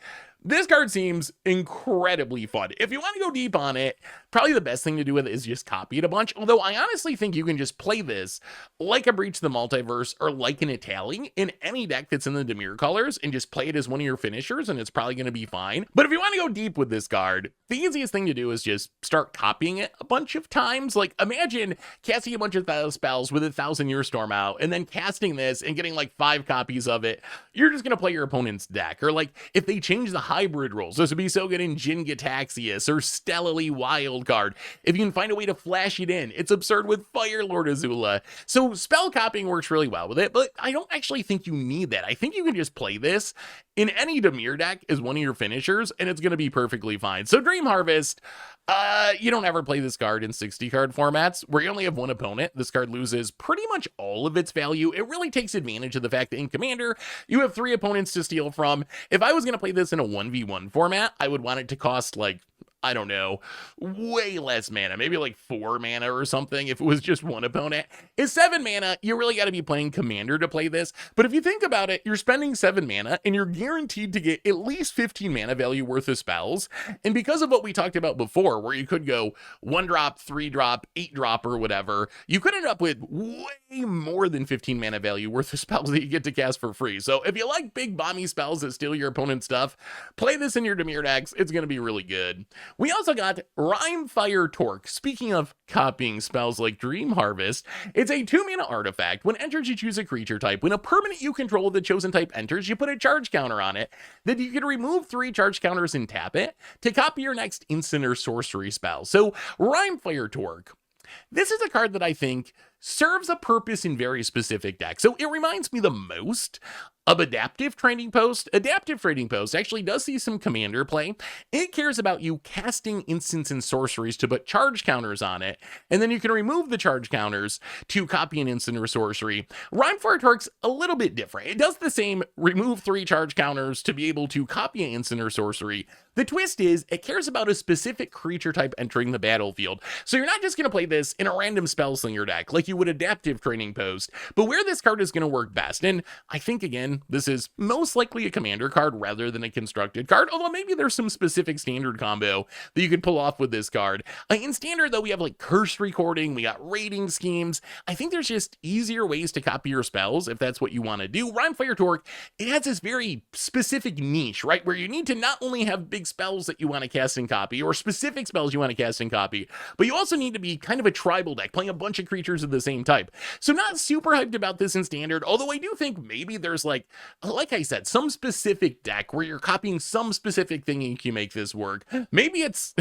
this card seems incredibly fun. If you want to go deep on it, probably the best thing to do with it is just copy it a bunch. Although I honestly think you can just play this like a Breach the Multiverse or like an Etali in any deck that's in the Dimir colors and just play it as one of your finishers, and it's probably going to be fine. But if you want to go deep with this card, the easiest thing to do is just start copying it a bunch of times. Like imagine casting a bunch of spells with 1,000-Year Storm out and then casting this and getting like 5 copies of it. You're just going to play your opponent's deck. Or like if they change the hybrid rules, this would be so good in Jin Gitaxias or Stellarly Wildcard. If you can find a way to flash it in, it's absurd with Fire Lord Azula. So spell copying works really well with it, but I don't actually think you need that. I think you can just play this in any Dimir deck as one of your finishers, and it's going to be perfectly fine. So Dream Harvest, you don't ever play this card in 60-card formats where you only have one opponent. This card loses pretty much all of its value. It really takes advantage of the fact that in Commander, you have 3 opponents to steal from. If I was going to play this in a 1v1 format, I would want it to cost like I don't know, way less mana, maybe like 4 mana or something if it was just one opponent. Is 7 mana, you really got to be playing Commander to play this. But if you think about it, you're spending 7 mana and you're guaranteed to get at least 15 mana value worth of spells. And because of what we talked about before, where you could go 1 drop, 3 drop, 8 drop, or whatever, you could end up with way more than 15 mana value worth of spells that you get to cast for free. So if you like big bomby spells that steal your opponent's stuff, play this in your Dimir decks. It's going to be really good. We also got Rimefire Torque. Speaking of copying spells like Dream Harvest, it's a 2-mana artifact. When entered, you choose a creature type. When a permanent you control of the chosen type enters, you put a charge counter on it. Then you can remove 3 charge counters and tap it to copy your next instant or sorcery spell. So Rimefire Torque. This is a card that I think serves a purpose in very specific decks. So it reminds me the most of Adaptive Trading Post. Adaptive Trading Post actually does see some commander play. It cares about you casting instants and sorceries to put charge counters on it, and then you can remove the charge counters to copy an instant or sorcery. Rimefire Torque's a little bit different. It does the same, remove 3 charge counters to be able to copy an instant or sorcery. The twist is, it cares about a specific creature type entering the battlefield. So you're not just going to play this in a random Spellslinger deck like you would Adaptive Trading Post, but where this card is going to work best. And I think, again, this is most likely a commander card rather than a constructed card, although maybe there's some specific standard combo that you could pull off with this card. In standard, though, we have like Curse Recording, we got Raiding Schemes. I think there's just easier ways to copy your spells if that's what you want to do. Rimefire Torque, it has this very specific niche, right, where you need to not only have big spells that you want to cast and copy, or specific spells you want to cast and copy, but you also need to be kind of a tribal deck, playing a bunch of creatures of the same type. So not super hyped about this in standard, although I do think maybe there's like I said, some specific deck where you're copying some specific thing and you can make this work. Maybe it's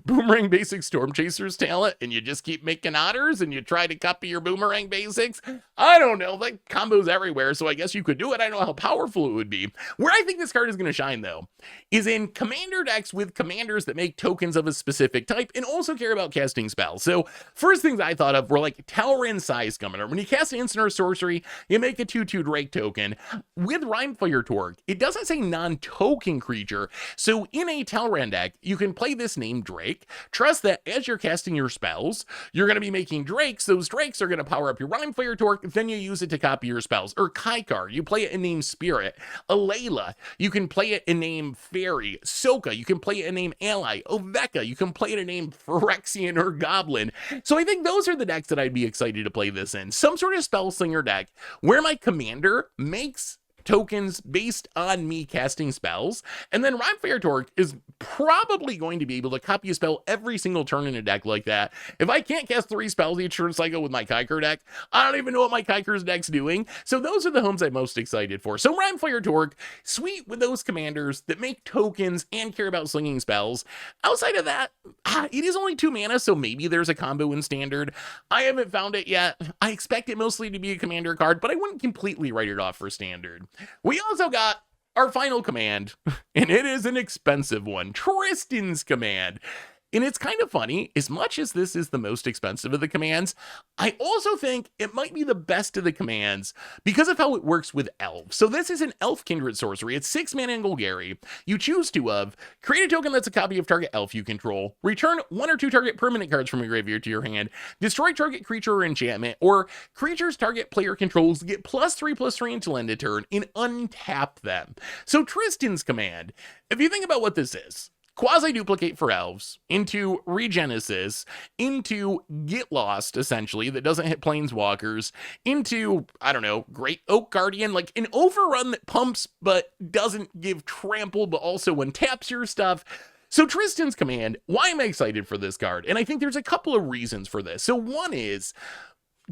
Boomerang Basic Storm Chaser's talent and you just keep making otters and you try to copy your Boomerang basics. I don't know, like combos everywhere, so I guess you could do it. I don't know how powerful it would be. Where I think this card is going to shine, though, is in commander decks with commanders that make tokens of a specific type and also care about casting spells. So first things I thought of were like Talrand Size Summoner. When you cast an instant or sorcery, you make a 2/2 Drake token. With Rimefire Torque, it doesn't say non-token creature, so in a Talrand deck, you can play this named Drake. Trust that as you're casting your spells, you're going to be making Drakes. Those Drakes are going to power up your Rimefire Torque, then you use it to copy your spells. Or Kaikar, you play it in name Spirit. Alayla, you can play it in name Fairy. Soka, you can play it in name Ally. Oveka, you can play it in name Phyrexian or Goblin. So I think those are the decks that I'd be excited to play this in. Some sort of Spellslinger deck where my commander makes tokens based on me casting spells, and then Rimefire Torque is probably going to be able to copy a spell every single turn in a deck like that. If I can't cast 3 spells each turn cycle with my Kaikar deck, I don't even know what my Kaikar's deck's doing. So those are the homes I'm most excited for. So Rimefire Torque, sweet with those commanders that make tokens and care about slinging spells. Outside of that, it is only 2 mana, so maybe there's a combo in standard. I haven't found it yet. I expect it mostly to be a commander card, but I wouldn't completely write it off for standard. We also got our final command, and it is an expensive one, Trystan's command. And it's kind of funny, as much as this is the most expensive of the commands, I also think it might be the best of the commands because of how it works with elves. So this is an elf kindred sorcery. It's 6 mana in Golgari. You choose 2 of, create a token that's a copy of target elf you control, return 1 or 2 target permanent cards from your graveyard to your hand, destroy target creature or enchantment, or creatures target player controls get +3/+3 until end of turn, and untap them. So Trystan's command, if you think about what this is, quasi-duplicate for elves, into Regenesis, into Get Lost, essentially, that doesn't hit planeswalkers, into, I don't know, Great Oak Guardian, like an overrun that pumps but doesn't give trample, but also untaps your stuff. So Trystan's command, why am I excited for this card? And I think there's a couple of reasons for this. So one is,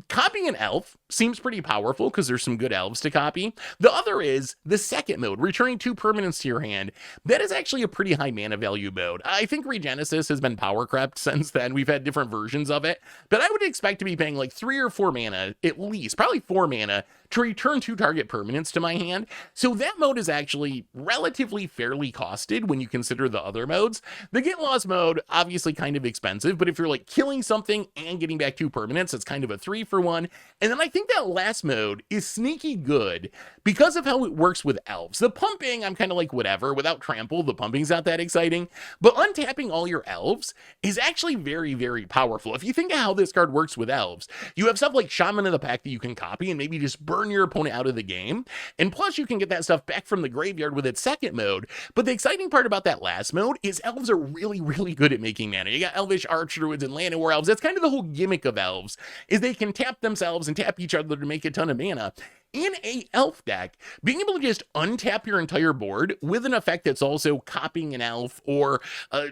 copying an elf seems pretty powerful because there's some good elves to copy. The other is the second mode, returning 2 permanents to your hand. That is actually a pretty high mana value mode. I think Regenesis has been power crept since then. We've had different versions of it, but I would expect to be paying like 3 or 4 mana, at least, probably 4 mana, to return 2 target permanents to my hand. So that mode is actually relatively fairly costed when you consider the other modes. The Get Lost mode, obviously kind of expensive, but if you're like killing something and getting back 2 permanents, it's kind of a 3 for 1. And then I think that last mode is sneaky good because of how it works with elves. The pumping, I'm kind of like whatever. Without trample, the pumping's not that exciting, but untapping all your elves is actually very, very powerful. If you think of how this card works with elves, you have stuff like Shaman of the Pack that you can copy and maybe just burn your opponent out of the game. And plus you can get that stuff back from the graveyard with its second mode. But the exciting part about that last mode is elves are really, really good at making mana. You got Elvish Archdruids and Land War Elves. That's kind of the whole gimmick of elves, is they can tap themselves and tap each other to make a ton of mana. In a elf deck, being able to just untap your entire board with an effect that's also copying an elf or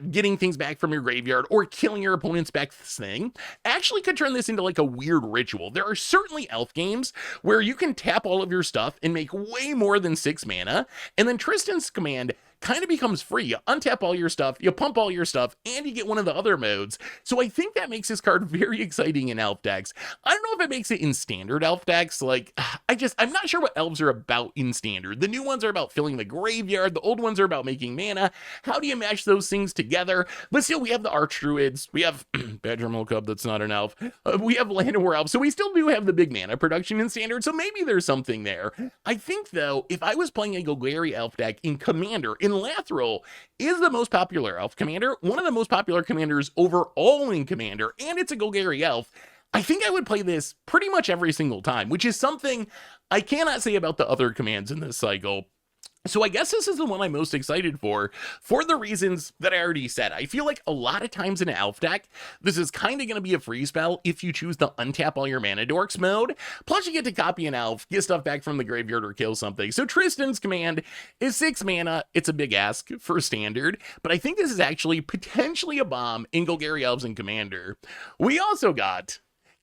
getting things back from your graveyard or killing your opponent's back thing actually could turn this into like a weird ritual. There are certainly elf games where you can tap all of your stuff and make way more than 6 mana, and then Trystan's command kind of becomes free. You untap all your stuff, you pump all your stuff, and you get one of the other modes. So I think that makes this card very exciting in elf decks. I don't know if it makes it in standard elf decks. Like, I'm not sure what elves are about in standard. The new ones are about filling the graveyard. The old ones are about making mana. How do you match those things together? But still, we have the Archdruids. We have Badgermole Cub, that's not an elf. We have Land War Elves. So we still do have the big mana production in standard. So maybe there's something there. I think, though, if I was playing a Golgari elf deck in Commander, in Lathril is the most popular elf commander, one of the most popular commanders overall in Commander, and it's a Golgari elf, I think I would play this pretty much every single time, which is something I cannot say about the other commands in this cycle. So I guess this is the one I'm most excited for the reasons that I already said. I feel like a lot of times in an elf deck, this is kind of going to be a free spell if you choose the untap all your mana dorks mode. Plus you get to copy an elf, get stuff back from the graveyard, or kill something. So Trystan's command is 6 mana. It's a big ask for standard, but I think this is actually potentially a bomb in Golgari Elves and Commander. We also got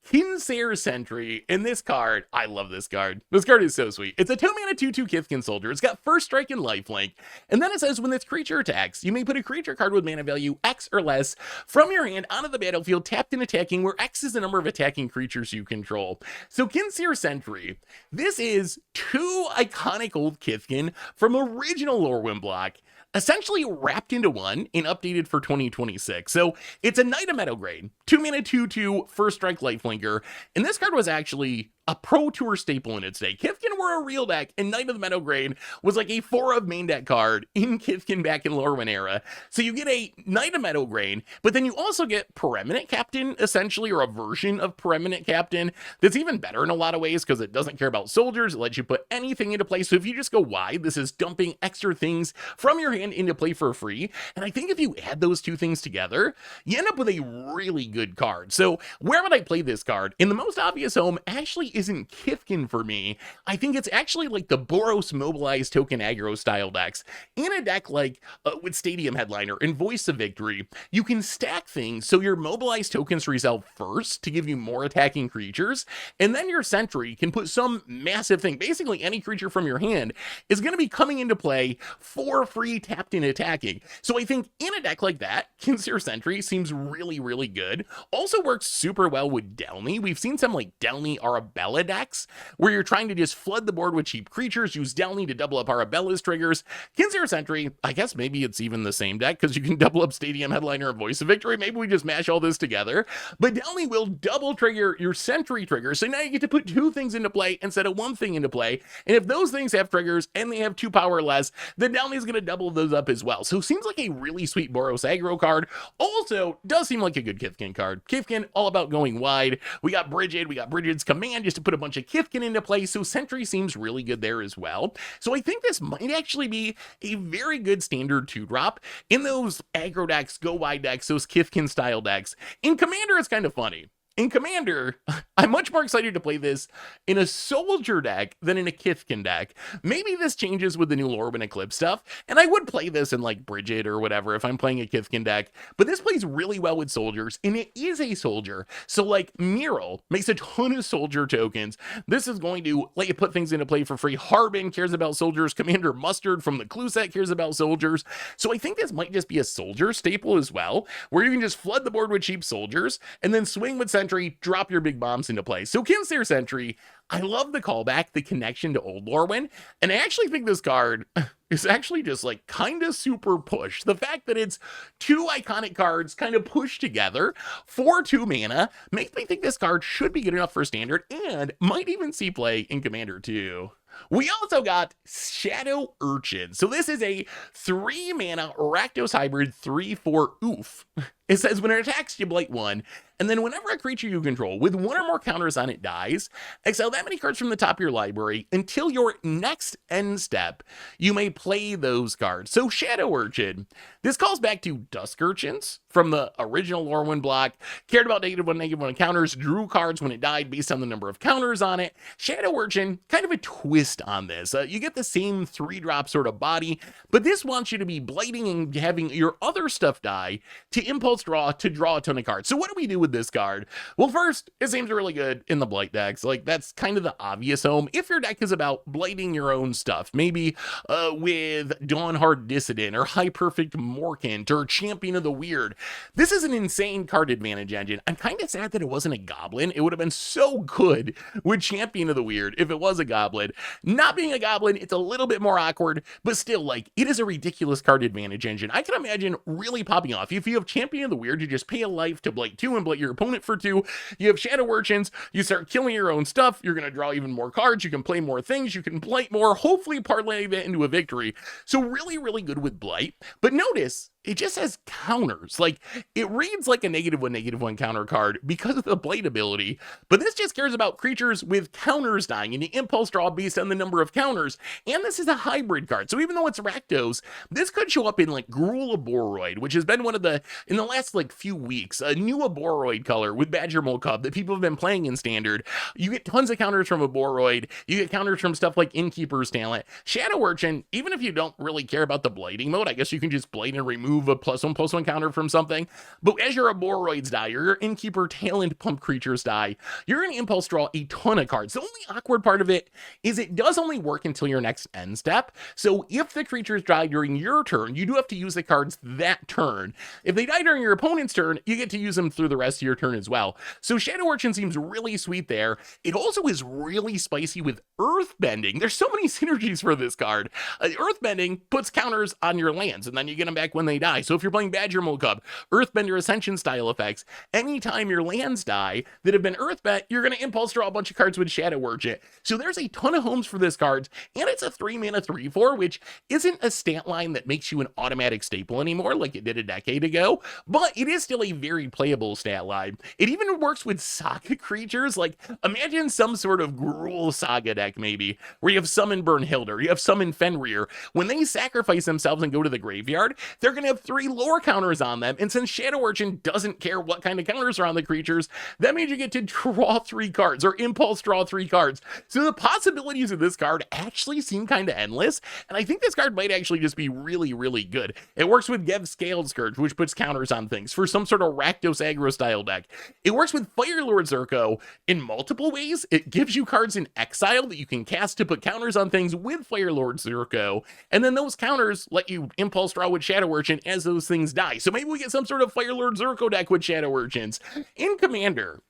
Kinsaer Sentry, and this card, I love this card. This card is so sweet. It's a 2-mana 2/2 Kithkin Soldier. It's got first strike and lifelink, and then it says when this creature attacks, you may put a creature card with mana value X or less from your hand onto the battlefield, tapped and attacking, where X is the number of attacking creatures you control. So Kinsaer Sentry, this is 2 iconic old Kithkin from original Lorwyn block, essentially wrapped into one and updated for 2026. So it's a Knight of Meadow Grade, 2-mana 2/2 first strike lifelinker, and this card was actually a Pro Tour staple in its day. Kithkin were a real deck, and Knight of the Meadow Grade was like a 4 of main deck card in Kithkin back in Lorwyn era. So you get a Knight of Meadow Grade, but then you also get Preeminent Captain, essentially, or a version of Preeminent Captain that's even better in a lot of ways because it doesn't care about soldiers. It lets you put anything into play. So if you just go wide, this is dumping extra things from your hand into play for free. And I think if you add those two things together, you end up with a really good card. So where would I play this card? In the most obvious home actually isn't Kithkin for me. I think it's actually like the Boros mobilized token aggro style decks. In a deck like with Stadium Headliner and Voice of Victory, you can stack things so your mobilized tokens resolve first to give you more attacking creatures, and then your Sentry can put some massive thing, basically any creature from your hand is going to be coming into play for free, tapped in attacking. So I think in a deck like that, Kinsaer Sentry seems really, really good. Also works super well with Delny. We've seen some like Delny Arabella decks where you're trying to just flood the board with cheap creatures, use Delny to double up Arabella's triggers. Kinsaer Sentry, I guess maybe it's even the same deck because you can double up Stadium Headliner and Voice of Victory. Maybe we just mash all this together. But Delny will double trigger your Sentry trigger. So now you get to put 2 things into play instead of 1 thing into play. And if those things have triggers and they have 2 power or less, then Delny is going to double those up as well. So it seems like a really sweet Boros aggro card. Also, does seem like a good Kithkin card. Kithkin, all about going wide. We got Bridget's command just to put a bunch of Kithkin into play, so Sentry seems really good there as well. So I think this might actually be a very good standard 2-drop in those aggro decks, go wide decks, those Kithkin style decks. In Commander, it's kind of funny. In Commander, I'm much more excited to play this in a Soldier deck than in a Kithkin deck. Maybe this changes with the new Lorwyn Eclipsed stuff, and I would play this in like Bridget or whatever if I'm playing a Kithkin deck, but this plays really well with Soldiers, and it is a Soldier. So like Mural makes a ton of Soldier tokens. This is going to let you put things into play for free. Harbin cares about Soldiers. Commander Mustard from the Clue set cares about Soldiers. So I think this might just be a Soldier staple as well, where you can just flood the board with cheap Soldiers, and then swing with Sentry, drop your big bombs into play. So Kinsaer Sentry, I love the callback, the connection to old Lorwyn, and I actually think this card is actually just like kind of super push. The fact that it's two iconic cards kind of pushed together for 2 mana makes me think this card should be good enough for standard and might even see play in Commander too. We also got Shadow Urchin. So this is a 3 mana Rakdos hybrid 3/4 oof. It says when it attacks, you blight 1, and then whenever a creature you control with 1 or more counters on it dies, exile that many cards from the top of your library until your next end step. You may play those cards. So Shadow Urchin, this calls back to Dusk Urchins from the original Lorwyn block, cared about -1/-1 counters, drew cards when it died based on the number of counters on it. Shadow Urchin, kind of a twist on this. You get the same 3-drop sort of body, but this wants you to be blighting and having your other stuff die to impulse draw to draw a ton of cards. So what do we do with this card? Well, first, it seems really good in the blight decks. Like, that's kind of the obvious home. If your deck is about blighting your own stuff, maybe with Dawnhard Dissident or High Perfect Morkant or Champion of the Weird, this is an insane card advantage engine. I'm kind of sad that it wasn't a goblin. It would have been so good with Champion of the Weird if it was a goblin. Not being a goblin, it's a little bit more awkward, but still, like, it is a ridiculous card advantage engine. I can imagine really popping off. If you have Champion of the Weird, you just pay a life to blight 2 and blight your opponent for 2. You have Shadow Urchins, you start killing your own stuff, you're going to draw even more cards, you can play more things, you can blight more, hopefully parlay that into a victory. So really, really good with blight. But notice, it just has counters. Like, it reads like a -1/-1 counter card because of the blight ability, but this just cares about creatures with counters dying and the impulse draw based on the number of counters. And this is a hybrid card, so even though it's Rakdos, this could show up in like Gruul Aboroid, which has been one of the, in the last like few weeks, a new Aboroid color with Badger Mole Cub that people have been playing in Standard. You get tons of counters from Aboroid, you get counters from stuff like Innkeeper's Talent. Shadow Urchin, even if you don't really care about the blighting mode, I guess you can just blight and remove a +1/+1 counter from something. But as your Aboroids die, or your Innkeeper Talent Pump creatures die, you're going to impulse draw a ton of cards. The only awkward part of it is it does only work until your next end step. So if the creatures die during your turn, you do have to use the cards that turn. If they die during your opponent's turn, you get to use them through the rest of your turn as well. So Shadow Urchin seems really sweet there. It also is really spicy with Earthbending. There's so many synergies for this card. Earthbending puts counters on your lands, and then you get them back when they die. So if you're playing Badger Mole Cub, Earthbender Ascension style effects, anytime your lands die that have been Earthbent, you're going to impulse draw a bunch of cards with Shadow Urchin. So there's a ton of homes for this card, and it's a 3 mana 3/4, which isn't a stat line that makes you an automatic staple anymore like it did a decade ago, but it is still a very playable stat line. It even works with Saga creatures. Like, imagine some sort of Gruul Saga deck maybe, where you have Summon Burnhilder, you have Summon Fenrir. When they sacrifice themselves and go to the graveyard, they're going to have 3 lore counters on them, and since Shadow Urchin doesn't care what kind of counters are on the creatures, that means you get to draw 3 cards, or impulse draw 3 cards. So the possibilities of this card actually seem kind of endless, and I think this card might actually just be really, really good. It works with Gev Scaled Scourge, which puts counters on things for some sort of Rakdos aggro style deck. It works with Firelord Zurko in multiple ways. It gives you cards in exile that you can cast to put counters on things with Firelord Zurko, and then those counters let you impulse draw with Shadow Urchin as those things die. So maybe we get some sort of Firelord Zurko deck with Shadow Urchins. In Commander,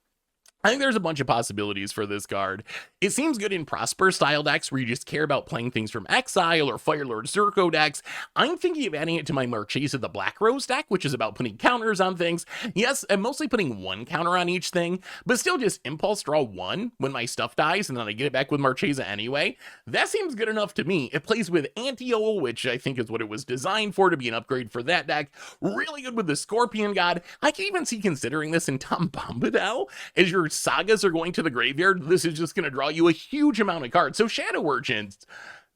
I think there's a bunch of possibilities for this card. It seems good in Prosper style decks where you just care about playing things from exile, or Firelord Zurko decks. I'm thinking of adding it to my Marchesa the Black Rose deck, which is about putting counters on things. Yes, I'm mostly putting 1 counter on each thing, but still just impulse draw 1 when my stuff dies, and then I get it back with Marchesa anyway. That seems good enough to me. It plays with Antiol, which I think is what it was designed for, to be an upgrade for that deck. Really good with the Scorpion God. I can even see considering this in Tom Bombadil as your sagas are going to the graveyard. This is just going to draw you a huge amount of cards. So Shadow Urchins,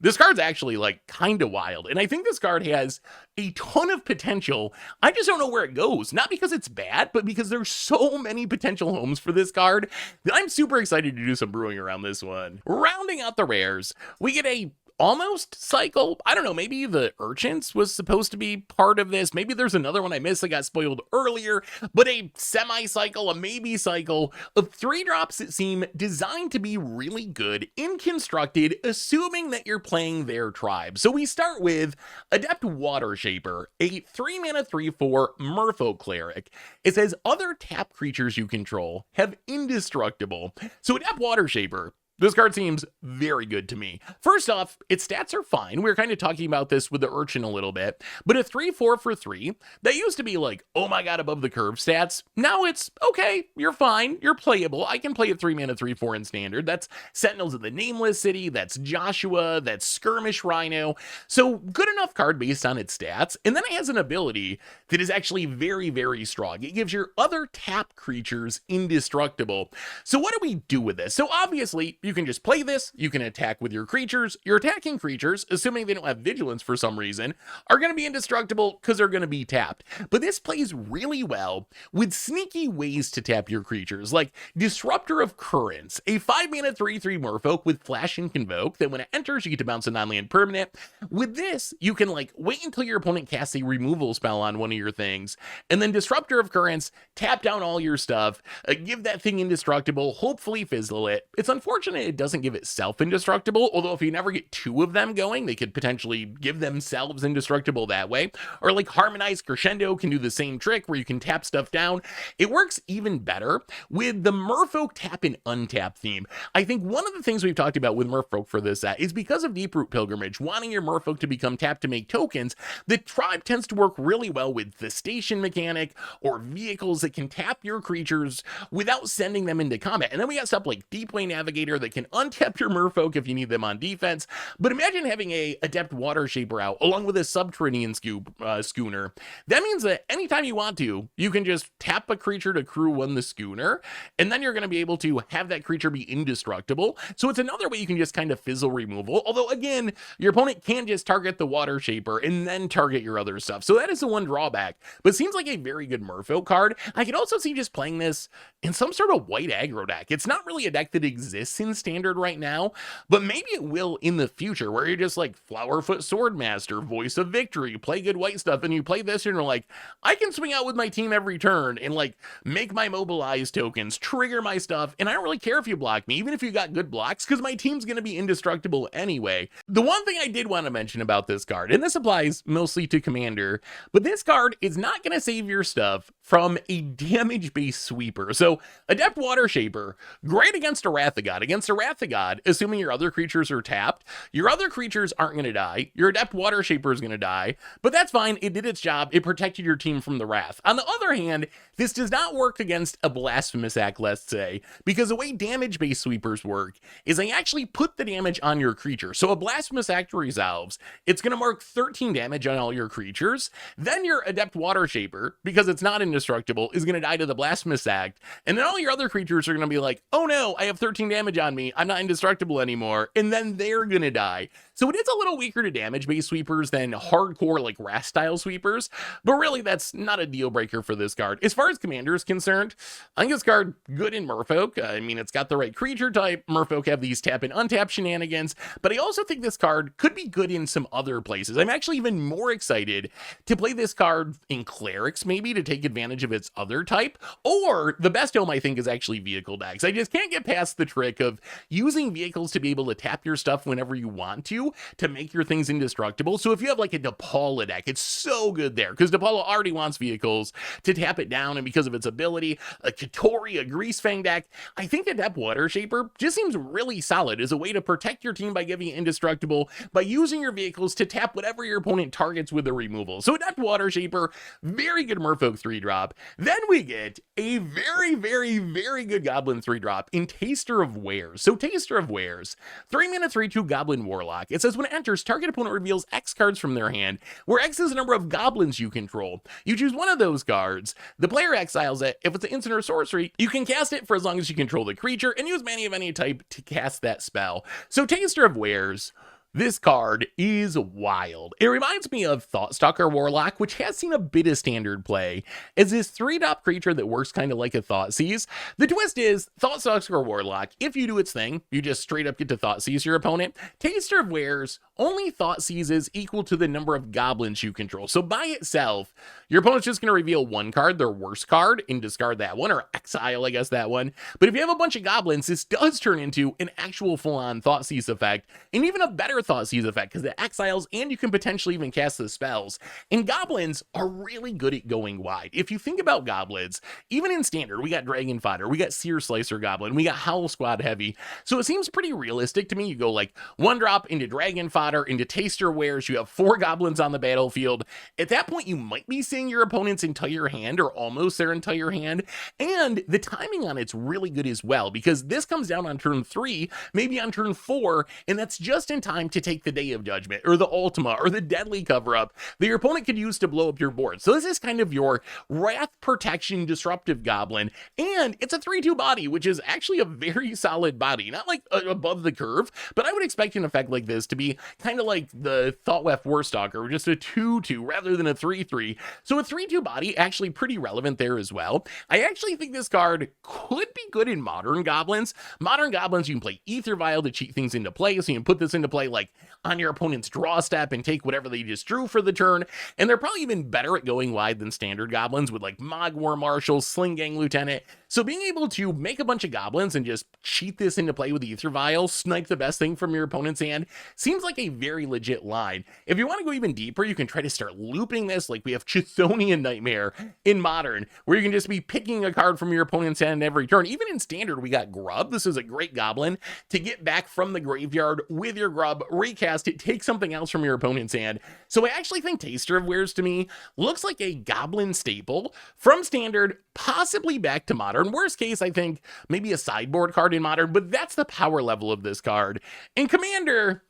this card's actually like kind of wild, and I think this card has a ton of potential. I just don't know where it goes, not because it's bad, but because there's so many potential homes for this card that I'm super excited to do some brewing around this one. Rounding out the rares, we get a almost cycle. I don't know, maybe the Urchins was supposed to be part of this. Maybe there's another one I missed that got spoiled earlier, but a semi-cycle, a maybe cycle of 3 drops that seem designed to be really good in constructed, assuming that you're playing their tribe. So we start with Adept Watershaper, a 3 mana 3/4 Merfolk Cleric. It says other tap creatures you control have indestructible. So Adept Watershaper, This card seems very good to me. First off, its stats are fine. We were kind of talking about this with the Urchin a little bit, but a 3/4 for 3, that used to be like, oh my god, above the curve stats. Now it's, okay, you're fine, you're playable. I can play at 3 mana 3/4 in standard. That's Sentinels of the Nameless City, that's Joshua, that's Skirmish Rhino. So good enough card based on its stats. And then it has an ability that is actually very, very strong. It gives your other tap creatures indestructible. So what do we do with this? So obviously, you can just play this, you can attack with your creatures. Your attacking creatures, assuming they don't have vigilance for some reason, are going to be indestructible because they're going to be tapped. But this plays really well with sneaky ways to tap your creatures, like Disruptor of Currents, a 5 mana 3/3 Merfolk with Flash and Convoke that when it enters, you get to bounce a non-land permanent. With this, you can like wait until your opponent casts a removal spell on one of your things, and then Disruptor of Currents, tap down all your stuff, give that thing indestructible, hopefully fizzle it. It's unfortunate it doesn't give itself indestructible, although if you never get 2 of them going, they could potentially give themselves indestructible that way. Or like Harmonized Crescendo can do the same trick where you can tap stuff down. It works even better with the Merfolk tap and untap theme. I think one of the things we've talked about with Merfolk for this set is because of Deeproot Pilgrimage, wanting your Merfolk to become tapped to make tokens, the tribe tends to work really well with the station mechanic or vehicles that can tap your creatures without sending them into combat. And then we got stuff like Deepway Navigator that can untap your Merfolk if you need them on defense. But imagine having a Adept Watershaper out along with a Subterranean schooner. That means that anytime you want to, you can just tap a creature to crew 1 the schooner, and then you're going to be able to have that creature be indestructible. So it's another way you can just kind of fizzle removal. Although again, your opponent can just target the Watershaper and then target your other stuff. So that is the one drawback, but seems like a very good Merfolk card. I could also see just playing this in some sort of white aggro deck. It's not really a deck that exists in standard right now, but maybe it will in the future, where you're just like Flowerfoot Swordmaster, Voice of Victory, play good white stuff, and you play this and you're like, I can swing out with my team every turn and like make my mobilize tokens, trigger my stuff, and I don't really care if you block me, even if you got good blocks, because my team's going to be indestructible anyway. The one thing I did want to mention about this card, and this applies mostly to Commander, but this card is not going to save your stuff from a damage-based sweeper. So Adept Watershaper, great against a Wrath of God. Against a Wrath of God, assuming your other creatures are tapped, your other creatures aren't going to die, your Adept Watershaper is going to die, but that's fine, it did its job, it protected your team from the Wrath. On the other hand, this does not work against a Blasphemous Act, let's say, because the way damage-based sweepers work is they actually put the damage on your creature. So a Blasphemous Act resolves, it's going to mark 13 damage on all your creatures, then your Adept Watershaper, because it's not indestructible, is going to die to the Blasphemous Act, and then all your other creatures are going to be like, oh no, I have 13 damage on me, I'm not indestructible anymore, and then they're going to die. So it is a little weaker to damage-based sweepers than hardcore like Wrath-style sweepers, but really that's not a deal breaker for this card. As far as Commander is concerned, I think this card good in Merfolk. I mean, it's got the right creature type. Merfolk have these tap and untap shenanigans, but I also think this card could be good in some other places. I'm actually even more excited to play this card in Clerics, maybe, to take advantage of its other type, or the best home I think is actually vehicle decks. I just can't get past the trick of using vehicles to be able to tap your stuff whenever you want to make your things indestructible. So if you have like a DePaula deck, it's so good there, because DePaula already wants vehicles to tap it down, and because of its ability, a Katori, a Greasefang deck, I think Adept Watershaper just seems really solid as a way to protect your team by giving it indestructible, by using your vehicles to tap whatever your opponent targets with a removal. So Adept Watershaper, very good Merfolk 3-drop. Then we get a very, very, very good Goblin 3-drop in Taser of Wares. So Taser of Wares, 3 mana 3/2 Goblin Warlock. It says when it enters, target opponent reveals X cards from their hand, where X is the number of goblins you control. You choose one of those cards, the player exiles it. If it's an instant or sorcery, you can cast it for as long as you control the creature, and use mana of any type to cast that spell. So Taser of Wares, this card is wild. It reminds me of Thoughtstalker Warlock, which has seen a bit of standard play, as this 3-drop creature that works kind of like a Thoughtseize. The twist is, Thoughtstalker Warlock, if you do its thing, you just straight up get to Thoughtseize your opponent. Taser of Wares only Thoughtseizes equal to the number of goblins you control. So by itself, your opponent's just going to reveal one card, their worst card, and discard that one, or exile, I guess, that one. But if you have a bunch of goblins, this does turn into an actual full-on Thoughtseize effect, and even a better rare Thoughtseize effect because it exiles and you can potentially even cast the spells. And goblins are really good at going wide. If you think about goblins, even in standard, we got Dragon Fodder, we got Seer Slicer Goblin, we got Howl Squad Heavy. So it seems pretty realistic to me. You go like 1-drop into Dragon Fodder, into Taser of Wares, you have 4 goblins on the battlefield. At that point, you might be seeing your opponent's entire hand or almost their entire hand. And the timing on it's really good as well, because this comes down on turn 3, maybe on turn 4, and that's just in time to take the Day of Judgment or the Ultima or the Deadly Cover-Up that your opponent could use to blow up your board. So this is kind of your Wrath Protection Disruptive Goblin, and it's a 3/2 body, which is actually a very solid body. Not like above the curve, but I would expect an effect like this to be kind of like the Thoughtweft Warstalker, just a 2/2 rather than a 3/3. So a 3/2 body actually pretty relevant there as well. I actually think this card could be good in Modern Goblins. Modern Goblins, you can play Ether Vial to cheat things into play, so you can put this into play like on your opponent's draw step and take whatever they just drew for the turn, and they're probably even better at going wide than standard goblins with like Mogwar Marshal, Sling Gang Lieutenant. So being able to make a bunch of goblins and just cheat this into play with Ether Vial, snipe the best thing from your opponent's hand, seems like a very legit line. If you want to go even deeper, you can try to start looping this like we have Chthonian Nightmare in Modern, where you can just be picking a card from your opponent's hand every turn. Even in Standard, we got Grub. This is a great goblin to get back from the graveyard with your Grub, recast it, take something else from your opponent's hand. So I actually think Taser of Wares to me looks like a goblin staple from Standard, possibly back to Modern. Worst case, I think maybe a sideboard card in Modern, but that's the power level of this card. In Commander,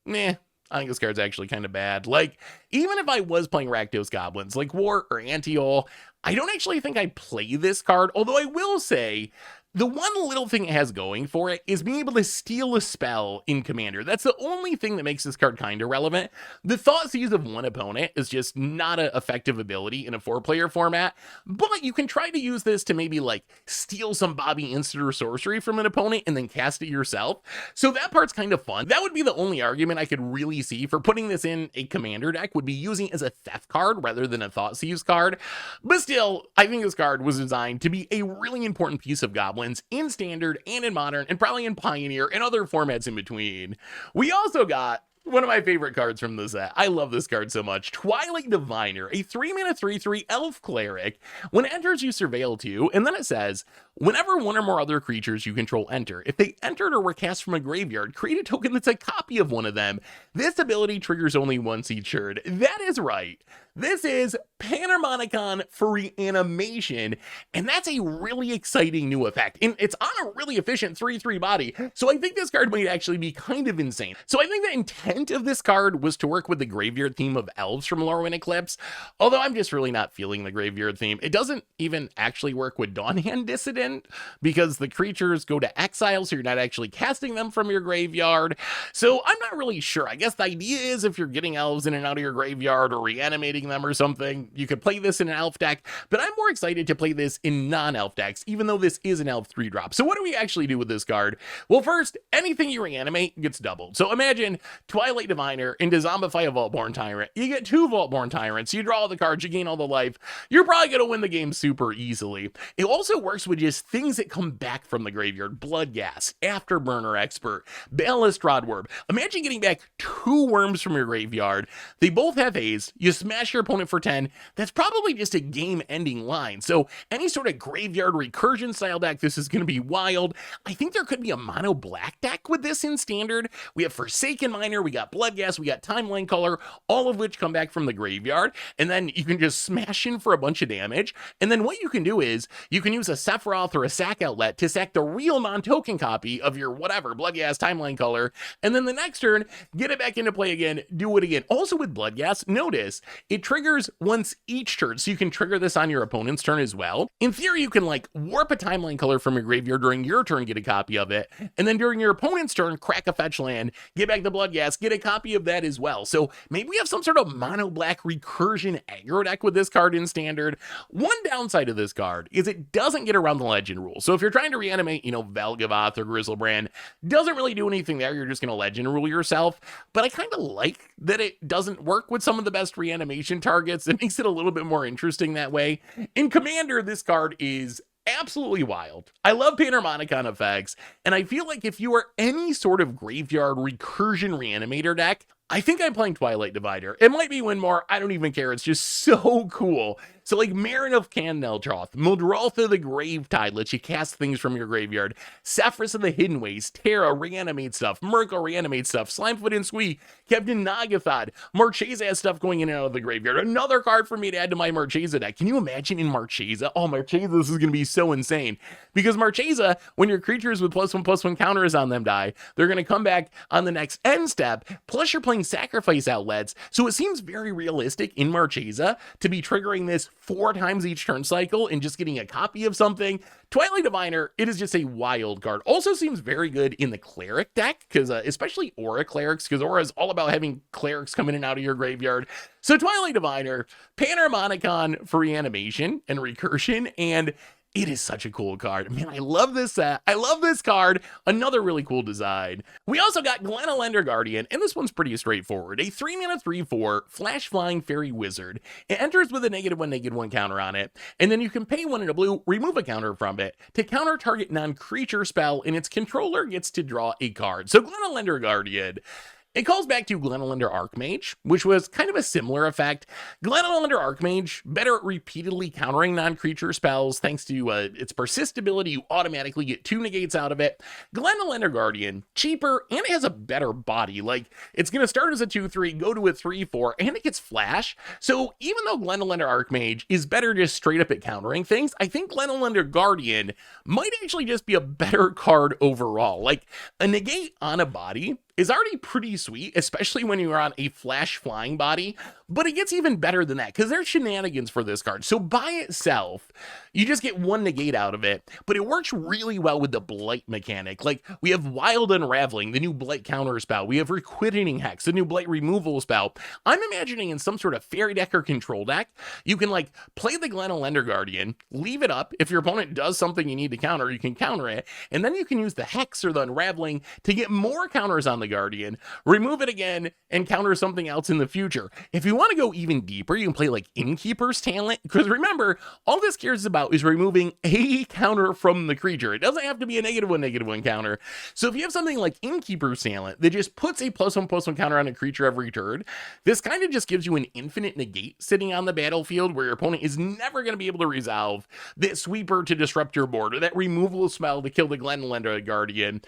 meh. I think this card's actually kind of bad. Like, even if I was playing Rakdos Goblins, like War or Anteol, I don't actually think I'd play this card, although I will say, the one little thing it has going for it is being able to steal a spell in Commander. That's the only thing that makes this card kind of relevant. The Thoughtseize of one opponent is just not an effective ability in a 4-player format, but you can try to use this to maybe like steal some Bobby Instant or Sorcery from an opponent and then cast it yourself. So that part's kind of fun. That would be the only argument I could really see for putting this in a Commander deck, would be using it as a Theft card rather than a Thoughtseize card. But still, I think this card was designed to be a really important piece of Goblin in Standard and in Modern and probably in Pioneer and other formats in between. We also got one of my favorite cards from the set. I love this card so much. Twilight Diviner, a 3-mana 3/3 Elf Cleric. When it enters, you surveil 2, and then it says, whenever one or more other creatures you control enter, if they entered or were cast from a graveyard, create a token that's a copy of one of them. This ability triggers only once each turn. That is right. This is Panharmonicon for Reanimation, and that's a really exciting new effect. And it's on a really efficient 3/3 body, so I think this card might actually be kind of insane. So I think the intent of this card was to work with the graveyard theme of elves from Lorwyn Eclipsed, although I'm just really not feeling the graveyard theme. It doesn't even actually work with Dawnhand Dissident, because the creatures go to exile, so you're not actually casting them from your graveyard. So I'm not really sure. I guess the idea is if you're getting elves in and out of your graveyard or reanimating them or something, you could play this in an elf deck, but I'm more excited to play this in non-elf decks, even though this is an elf 3-drop. So what do we actually do with this card? Well, first, anything you reanimate gets doubled. So imagine Twilight Diviner into Zombify a Vaultborn Tyrant. You get 2 Vaultborn Tyrants, you draw all the cards, you gain all the life. You're probably going to win the game super easily. It also works with just things that come back from the graveyard. Bloodghast, Afterburner Expert, Ballast Rodworm. Imagine getting back 2 worms from your graveyard. They both have haste. You smash your opponent for 10. That's probably just a game-ending line. So any sort of graveyard recursion style deck, this is going to be wild. I think there could be a mono black deck with this in Standard. We have Forsaken Miner, we got Bloodghast, we got Timeline Color, all of which come back from the graveyard, and then you can just smash in for a bunch of damage. And then what you can do is you can use a Sephiroth or a Sack Outlet to sack the real non-token copy of your whatever, Bloodghast, Timeline Color, and then the next turn, get it back into play again, do it again. Also with Bloodghast, notice it triggers once each turn, so you can trigger this on your opponent's turn as well. In theory, you can like warp a Timeline Color from your graveyard during your turn, get a copy of it, and then during your opponent's turn, crack a fetch land, get back the Bloodghast, get a copy of that as well. So maybe we have some sort of mono black recursion aggro deck with this card in Standard. One downside of this card is it doesn't get around the legend rule. So if you're trying to reanimate, Valgavoth or Grizzlebrand, doesn't really do anything there. You're just going to legend rule yourself. But I kind of like that it doesn't work with some of the best reanimation targets. It makes it a little bit more interesting that way. In Commander, this card is absolutely wild. I love Panharmonicon effects, and I feel like if you are any sort of graveyard recursion reanimator deck, I think I'm playing Twilight Diviner. It might be win more, I don't even care, it's just so cool. So like Marin of Candeltroth, Muldrotha the Gravetide lets you cast things from your graveyard, Saphras of the Hidden Waste, Terra reanimate stuff, Murkle reanimate stuff, Slimefoot and Squee, Captain Nagathod, Marchesa has stuff going in and out of the graveyard. Another card for me to add to my Marchesa deck. Can you imagine in Marchesa? Oh, Marchesa, this is going to be so insane. Because Marchesa, when your creatures with +1/+1 counters on them die, they're going to come back on the next end step, plus you're playing sacrifice outlets, so it seems very realistic in Marchesa to be triggering this 4 times each turn cycle and just getting a copy of something. Twilight Diviner, it is just a wild card. Also seems very good in the Cleric deck, because especially Aura Clerics, because Aura is all about having Clerics come in and out of your graveyard. So Twilight Diviner, Panharmonicon for reanimation and recursion, and it is such a cool card. Man, I love this set. I love this card. Another really cool design. We also got Glen Elendra Guardian, and this one's pretty straightforward. A 3-mana 3/4 flash flying fairy wizard. It enters with a -1/-1 counter on it, and then you can pay 1 in a blue, remove a counter from it to counter target non-creature spell, and its controller gets to draw a card. So Glen Elendra Guardian, it calls back to Glen Elendra Archmage, which was kind of a similar effect. Glen Elendra Archmage, better at repeatedly countering non-creature spells thanks to its persist ability. You automatically get 2 negates out of it. Glen Elendra Guardian, cheaper, and it has a better body. Like, it's going to start as a 2/3, go to a 3/4, and it gets flash. So even though Glen Elendra Archmage is better just straight up at countering things, I think Glen Elendra Guardian might actually just be a better card overall. Like, a negate on a body is already pretty sweet, especially when you're on a flash flying body, but it gets even better than that because there's shenanigans for this card. So by itself, you just get 1 negate out of it, but it works really well with the Blight mechanic. Like, we have Wild Unraveling, the new Blight counter spell. We have Requiting Hex, the new Blight removal spell. I'm imagining in some sort of fairy deck or control deck, you can like play the Glen Elendra Guardian, leave it up. If your opponent does something you need to counter, you can counter it, and then you can use the Hex or the Unraveling to get more counters on the Guardian, remove it again, and counter something else in the future. If you want to go even deeper, you can play like Innkeeper's Talent, because remember, all this cares about is removing a counter from the creature. It doesn't have to be a -1/-1 counter. So if you have something like Innkeeper's Talent that just puts a +1/+1 counter on a creature every turn, this kind of just gives you an infinite negate sitting on the battlefield where your opponent is never going to be able to resolve that sweeper to disrupt your board or that removal spell to kill the Glen Elendra Guardian.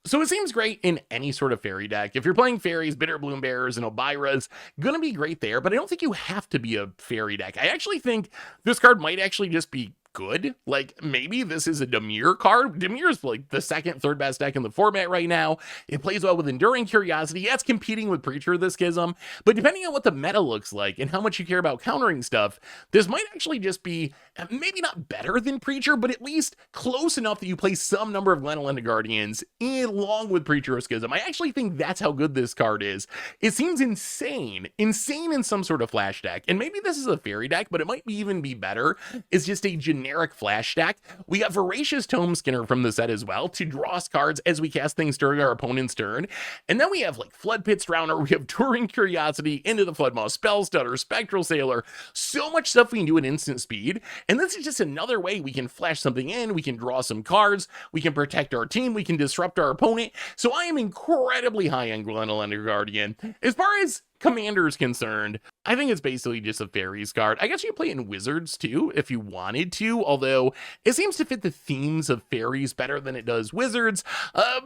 So it seems great in any sort of fairy deck. If you're playing fairies, Bitter Bloom Bears, and Obyras, gonna be great there, but I don't think you have to be a fairy deck. I actually think this card might actually just be good. Like, maybe this is a Dimir card. Dimir's like the 2nd, 3rd best deck in the format right now. It plays well with Enduring Curiosity. Yeah, it's competing with Preacher of the Schism, but depending on what the meta looks like and how much you care about countering stuff, this might actually just be maybe not better than Preacher, but at least close enough that you play some number of Glen Elendra Guardians along with Preacher of Schism. I actually think that's how good this card is. It seems insane in some sort of flash deck, and maybe this is a fairy deck, but it might even be better. It's just a generic flash deck. We got Voracious Tome Skinner from the set as well to draw us cards as we cast things during our opponent's turn. And then we have like Flood Pit Drowner, we have Enduring Curiosity, Into the Floodmaw, Spell Stutter, Spectral Sailor, so much stuff we can do at instant speed. And this is just another way we can flash something in, we can draw some cards, we can protect our team, we can disrupt our opponent. So I am incredibly high on Glen Elendra Guardian. As far as Commander's concerned, I think it's basically just a fairies card. I guess you play it in Wizards too, if you wanted to, although it seems to fit the themes of fairies better than it does Wizards.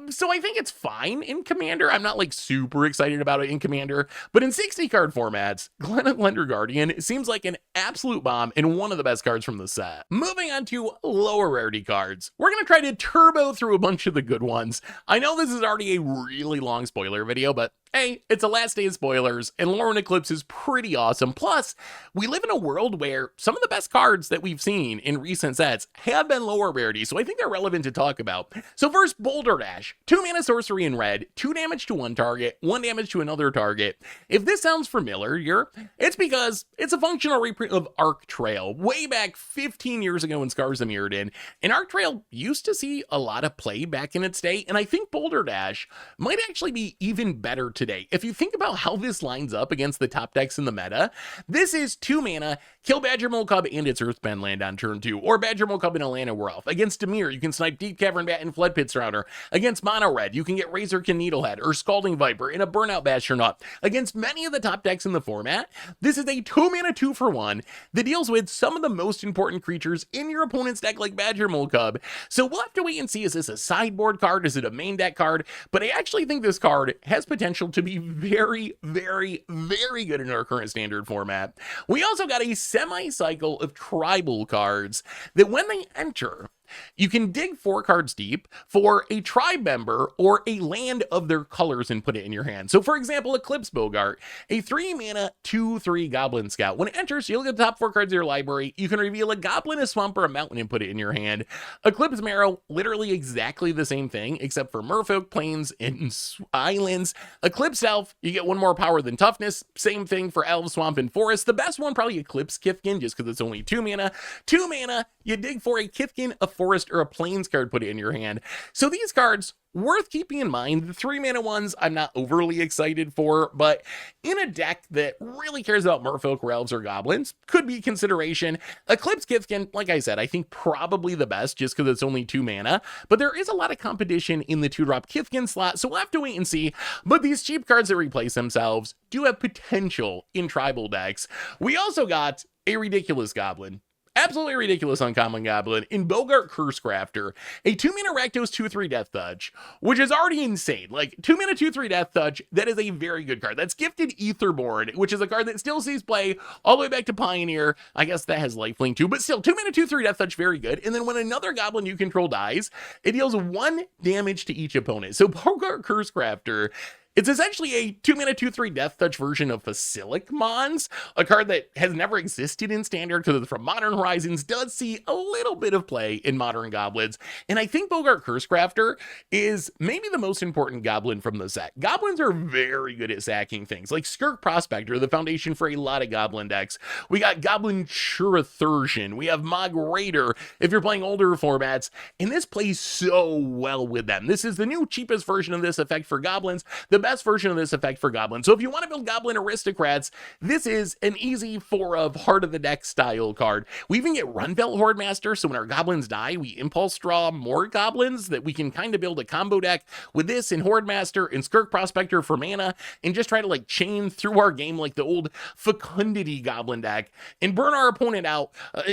So I think it's fine in Commander. I'm not like super excited about it in Commander, but in 60 card formats, Glen Elendra Guardian seems like an absolute bomb and one of the best cards from the set. Moving on to lower rarity cards, we're going to try to turbo through a bunch of the good ones. I know this is already a really long spoiler video, but hey, it's a last day of spoilers, and Lorwyn Eclipsed is pretty awesome. Plus, we live in a world where some of the best cards that we've seen in recent sets have been lower rarity, so I think they're relevant to talk about. So first, Boulder Dash. 2 mana sorcery in red, 2 damage to one target, 1 damage to another target. If this sounds familiar, it's because it's a functional reprint of Arc Trail, way back 15 years ago in Scars of Mirrodin, and Arc Trail used to see a lot of play back in its day, and I think Boulder Dash might actually be even better today. If you think about how this lines up against the top decks in the meta. This is 2 mana, kill Badger Mole Cub and its Earthbend land on turn 2, or Badger Mole Cub and Alana Werewolf. Against Dimir, you can snipe Deep Cavern Bat and Flood Pit Surrounder. Against Mono Red, you can get Razorkin Needlehead or Scalding Viper in a Burnout Bastronaut. Against many of the top decks in the format, this is a 2 mana 2-for-1 that deals with some of the most important creatures in your opponent's deck like Badger Mole Cub. So we'll have to wait and see, is this a sideboard card? Is it a main deck card? But I actually think this card has potential to be very, very, very good in our current standard format. We also got a semi-cycle of tribal cards that when they enter, you can dig 4 cards deep for a tribe member or a land of their colors and put it in your hand. So for example, Eclipse Bogart, a 3 mana 2/3 Goblin Scout. When it enters, you look at the top 4 cards of your library, you can reveal a goblin, a swamp, or a mountain and put it in your hand. Eclipse Marrow, literally exactly the same thing, except for merfolk, plains, and islands. Eclipse Elf, you get 1 more power than toughness. Same thing for elf, swamp, and forest. The best one, probably Eclipse Kithkin, just because it's only 2 mana. 2 mana, you dig for a Kithkin, a forest, or a plains card, put it in your hand. So these cards, worth keeping in mind. The 3 mana ones I'm not overly excited for, but in a deck that really cares about merfolk, or elves, or goblins, could be consideration. Eclipse Kithkin, like I said, I think probably the best just because it's only 2 mana, but there is a lot of competition in the 2-drop Kithkin slot, so we'll have to wait and see. But these cheap cards that replace themselves do have potential in tribal decks. We also got a ridiculous goblin. Absolutely ridiculous uncommon goblin in Bogart Cursecrafter, a 2 mana Rakdos 2/3 Death Touch, which is already insane. Like 2 mana 2/3 Death Touch, that is a very good card. That's Gifted Etherborn, which is a card that still sees play all the way back to Pioneer. I guess that has lifelink too, but still 2 mana 2/3 Death Touch, very good. And then when another goblin you control dies, it deals 1 damage to each opponent. So Bogart Cursecrafter, it's essentially a 2 mana 2/3 Death Touch version of Basilic Mons, a card that has never existed in Standard because it's from Modern Horizons, does see a little bit of play in Modern Goblins, and I think Bogart Cursecrafter is maybe the most important goblin from the set. Goblins are very good at sacking things, like Skirk Prospector, the foundation for a lot of goblin decks. We got Goblin Churathursion, we have Mog Raider if you're playing older formats, and this plays so well with them. This is the new cheapest version of this effect for goblins, the best version of this effect for goblins. So if you want to build goblin aristocrats, this is an easy 4 of heart of the deck style card. We even get Runbelt Hordemaster, so when our goblins die, we impulse draw more goblins that we can kind of build a combo deck with this and Hordemaster and Skirk Prospector for mana and just try to like chain through our game like the old Fecundity goblin deck and burn our opponent out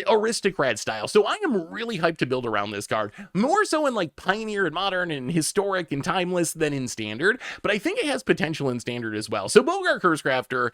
aristocrat style. So I am really hyped to build around this card, more so in like Pioneer and Modern and Historic and Timeless than in Standard, but I think it has potential in Standard as well. So Bogart Cursecrafter,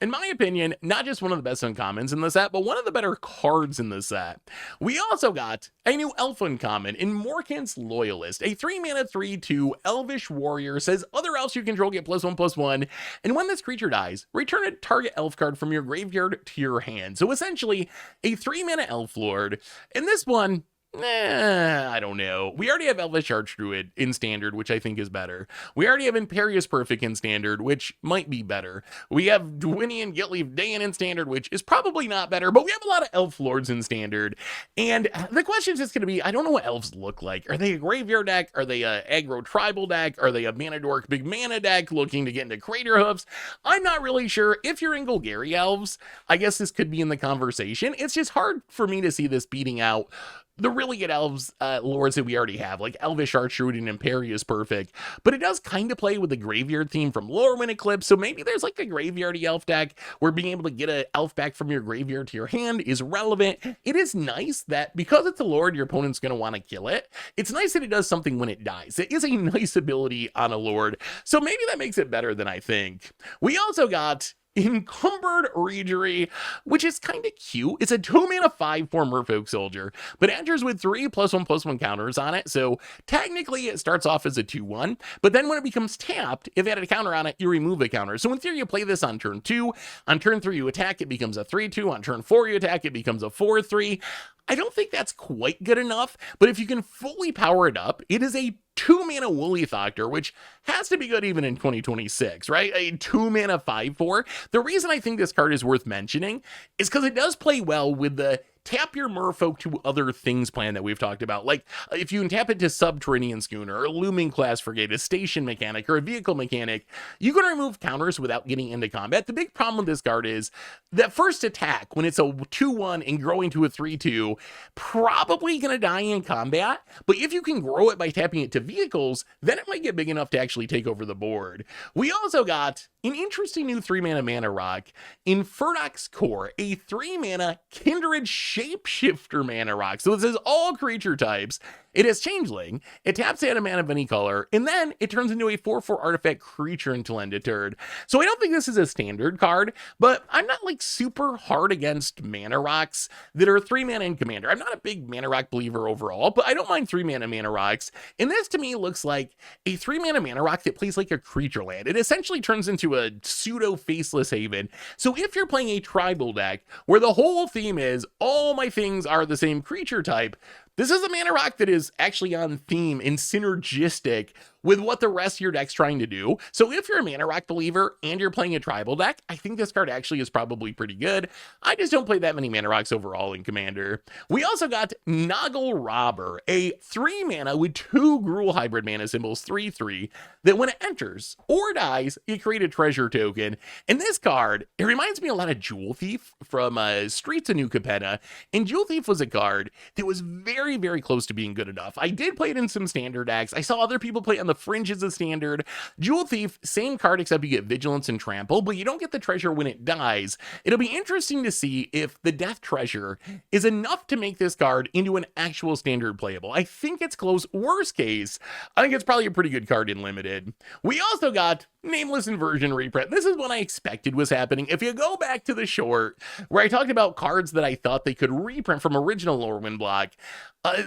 in my opinion, not just one of the best uncommons in the set, but one of the better cards in the set. We also got a new elf uncommon in Morkant's Loyalist, a 3 mana 3/2 elvish warrior, says other elves you control get +1/+1, and when this creature dies, return a target elf card from your graveyard to your hand. So essentially a 3 mana elf lord, and this one, I don't know. We already have Elvish Archdruid in Standard, which I think is better. We already have Imperious Perfect in Standard, which might be better. We have Dwynnian Gitleaf Dayan in Standard, which is probably not better, but we have a lot of Elf Lords in Standard. And the question is just going to be, I don't know what elves look like. Are they a graveyard deck? Are they a aggro tribal deck? Are they a Mana Dork big mana deck looking to get into Crater Hoofs? I'm not really sure. If you're in Golgari elves, I guess this could be in the conversation. It's just hard for me to see this beating out the really good elves lords that we already have, like Elvish Archdruid and Imperious Perfect, but it does kind of play with the graveyard theme from Lorwyn Eclipsed, so maybe there's like a graveyardy elf deck where being able to get an elf back from your graveyard to your hand is relevant. It is nice that because it's a lord, your opponent's going to want to kill it. It's nice that it does something when it dies. It is a nice ability on a lord, so maybe that makes it better than I think. We also got Encumbered Reejery, which is kind of cute. It's a 2 mana 5/4 Merfolk Soldier, but it enters with 3 +1/+1 counters on it. So technically it starts off as a 2/1, but then when it becomes tapped, if it had a counter on it, you remove a counter. So in theory, you play this on turn 2. On turn 3, you attack, it becomes a 3/2. On turn 4, you attack, it becomes a 4/3. I don't think that's quite good enough, but if you can fully power it up, it is a 2 mana Woolly Thoctor, which has to be good even in 2026, right? A 2 mana 5/4. The reason I think this card is worth mentioning is because it does play well with the tap your merfolk to other things plan that we've talked about. Like if you can tap it to Subterranean Schooner or Looming Class Frigate, a station mechanic or a vehicle mechanic, you can remove counters without getting into combat. The big problem with this card is that first attack, when it's a 2-1 and growing to a 3-2, probably going to die in combat. But if you can grow it by tapping it to vehicles, then it might get big enough to actually take over the board. We also got an interesting new 3-mana rock in Furdock's Core, a 3-mana Kindred Shapeshifter mana rock. So this is all creature types. It is Changeling, it taps out a mana of any color, and then it turns into a 4/4 artifact creature until end of turn. So I don't think this is a standard card, but I'm not like super hard against mana rocks that are 3-mana in Commander. I'm not a big mana rock believer overall, but I don't mind 3-mana mana rocks. And this to me looks like a 3-mana mana rock that plays like a creature land. It essentially turns into a pseudo faceless haven. So if you're playing a tribal deck where the whole theme is all my things are the same creature type, this is a mana rock that is actually on theme and synergistic with what the rest of your deck's trying to do. So if you're a mana rock believer and you're playing a tribal deck, I think this card actually is probably pretty good. I just don't play that many mana rocks overall in Commander. We also got Noggle Robber, a 3-mana with 2 Gruul hybrid mana symbols, 3/3, that when it enters or dies, you create a treasure token. And this card, it reminds me a lot of Jewel Thief from Streets of New Capenna. And Jewel Thief was a card that was very, very close to being good enough. I did play it in some standard decks. I saw other people play it on the fringes of standard. Jewel Thief, same card except you get Vigilance and Trample, but you don't get the treasure when it dies. It'll be interesting to see if the Death Treasure is enough to make this card into an actual standard playable. I think it's close. Worst case, I think it's probably a pretty good card in Limited. We also got Nameless Inversion reprint. This is what I expected was happening. If you go back to the short where I talked about cards that I thought they could reprint from original Lorwyn block,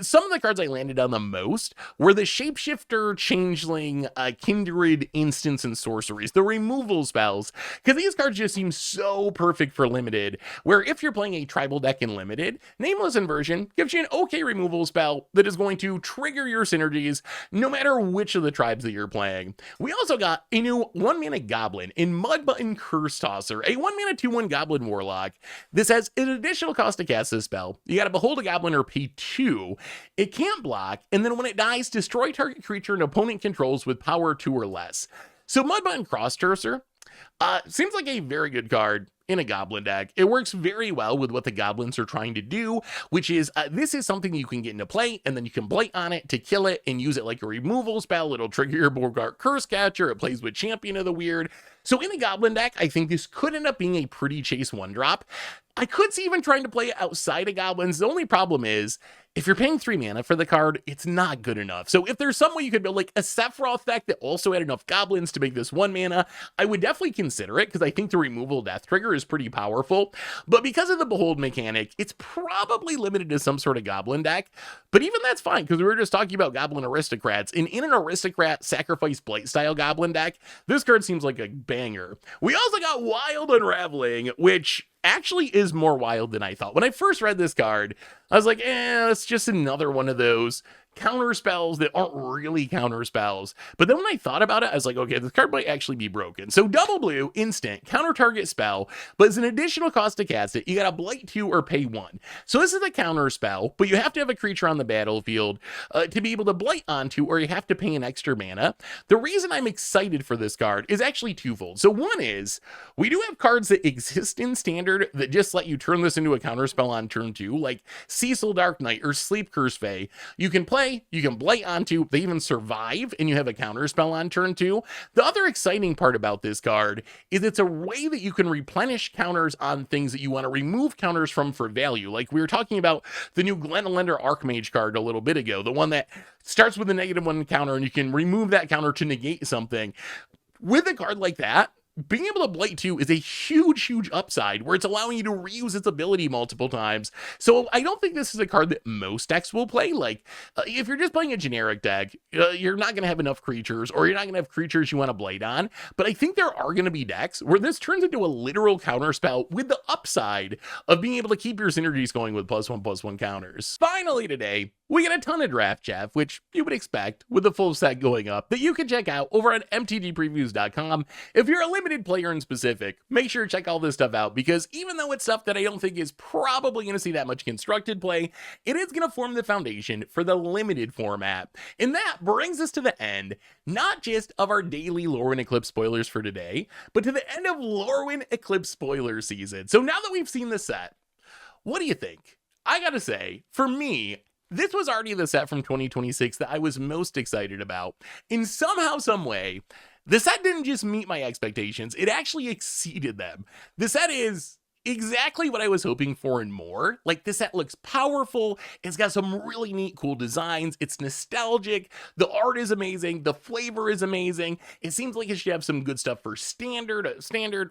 some of the cards I landed on the most were the Shapeshifter, Changeling, Kindred, Instants, and Sorceries, the removal spells, because these cards just seem so perfect for Limited, where if you're playing a tribal deck in Limited, Nameless Inversion gives you an okay removal spell that is going to trigger your synergies no matter which of the tribes that you're playing. We also got a new 1-mana Goblin in Mudbutton Curse Tosser, a 1-mana 2/1 Goblin Warlock. This has an additional cost to cast this spell. You gotta Behold a Goblin or pay 2. It can't block, and then when it dies, destroy target creature an opponent controls with power 2 or less. So Mudbutton Cross Torcer seems like a very good card in a Goblin deck. It works very well with what the Goblins are trying to do, which is this is something you can get into play, and then you can blight on it to kill it and use it like a removal spell. It'll trigger your Borgart Curse Catcher. It plays with Champion of the Weird. So in a Goblin deck, I think this could end up being a pretty chase 1-drop. I could see even trying to play it outside of Goblins. The only problem is, if you're paying 3 mana for the card, it's not good enough. So if there's some way you could build like a Sephiroth deck that also had enough Goblins to make this 1 mana, I would definitely consider it, because I think the removal death trigger is pretty powerful. But because of the Behold mechanic, it's probably limited to some sort of Goblin deck. But even that's fine, because we were just talking about Goblin Aristocrats. And in an Aristocrat Sacrifice Blight style Goblin deck, this card seems like a banger. We also got Wild Unraveling, which actually is more wild than I thought. When I first read this card, I was like, it's just another one of those counter spells that aren't really counter spells. But then when I thought about it, I was like, okay, this card might actually be broken. So double blue, instant, counter target spell, but as an additional cost to cast it, you gotta blight 2 or pay 1. So this is a counter spell, but you have to have a creature on the battlefield to be able to blight onto, or you have to pay an extra mana. The reason I'm excited for this card is actually twofold. So one is, we do have cards that exist in Standard that just let you turn this into a counter spell on turn 2, like Cecil Dark Knight or Sleep Curse Fae. You can play, you can blight onto, they even survive, and you have a counter spell on turn 2. The other exciting part about this card is it's a way that you can replenish counters on things that you want to remove counters from for value. Like we were talking about the new Glen Elendra Archmage card a little bit ago, the one that starts with a -1 counter and you can remove that counter to negate something. With a card like that, being able to blight 2 is a huge upside, where it's allowing you to reuse its ability multiple times. So I don't think this is a card that most decks will play. Like if you're just playing a generic deck, you're not going to have enough creatures, or you're not going to have creatures you want to blight on. But I think there are going to be decks where this turns into a literal counter spell with the upside of being able to keep your synergies going with +1/+1 counters. Finally today, we get a ton of draft chaff, which you would expect with the full set going up, that you can check out over at MTGPreviews.com. If you're a limited player in specific, make sure to check all this stuff out, because even though it's stuff that I don't think is probably going to see that much constructed play, it is going to form the foundation for the limited format. And that brings us to the end, not just of our daily Lorwyn Eclipsed spoilers for today, but to the end of Lorwyn Eclipsed spoiler season. So now that we've seen the set, what do you think? I gotta say, for me, this was already the set from 2026 that I was most excited about. And somehow, some way, the set didn't just meet my expectations, it actually exceeded them. The set is exactly what I was hoping for and more. Like, this set looks powerful, it's got some really neat, cool designs, it's nostalgic, the art is amazing, the flavor is amazing, it seems like it should have some good stuff for standard,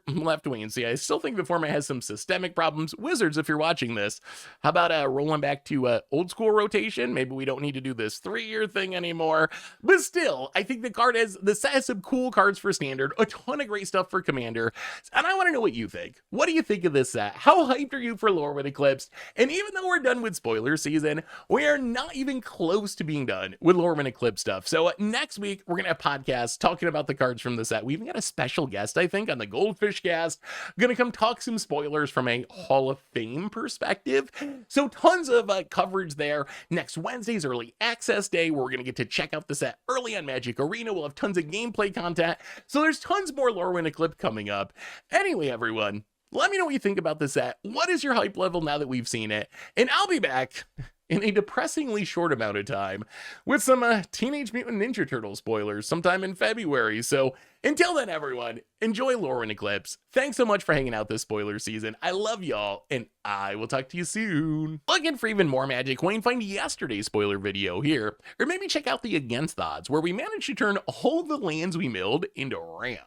left wing. And see, I still think the format has some systemic problems. Wizards, if you're watching this, how about rolling back to old school rotation? Maybe we don't need to do this 3-year thing anymore. But still, I think the set has some cool cards for standard, a ton of great stuff for commander, and I want to know what you think. What do you think of this set? How hyped are you for Lorwyn Eclipsed? And even though we're done with spoiler season, we are not even close to being done with Lorwyn Eclipsed stuff. So next week, we're going to have podcasts talking about the cards from the set. We even got a special guest, I think, on the Goldfish cast. Going to come talk some spoilers from a Hall of Fame perspective. So tons of coverage there. Next Wednesday's early access day, where we're going to get to check out the set early on Magic Arena. We'll have tons of gameplay content. So there's tons more Lorwyn Eclipsed coming up. Anyway, everyone, let me know what you think about this set. What is your hype level now that we've seen it? And I'll be back in a depressingly short amount of time with some Teenage Mutant Ninja Turtle spoilers sometime in February. So until then, everyone, enjoy Lorwyn Eclipsed. Thanks so much for hanging out this spoiler season. I love y'all, and I will talk to you soon. Looking for even more Magic? Well, you can find yesterday's spoiler video here, or maybe check out the Against the Odds, where we managed to turn all the lands we milled into ramp.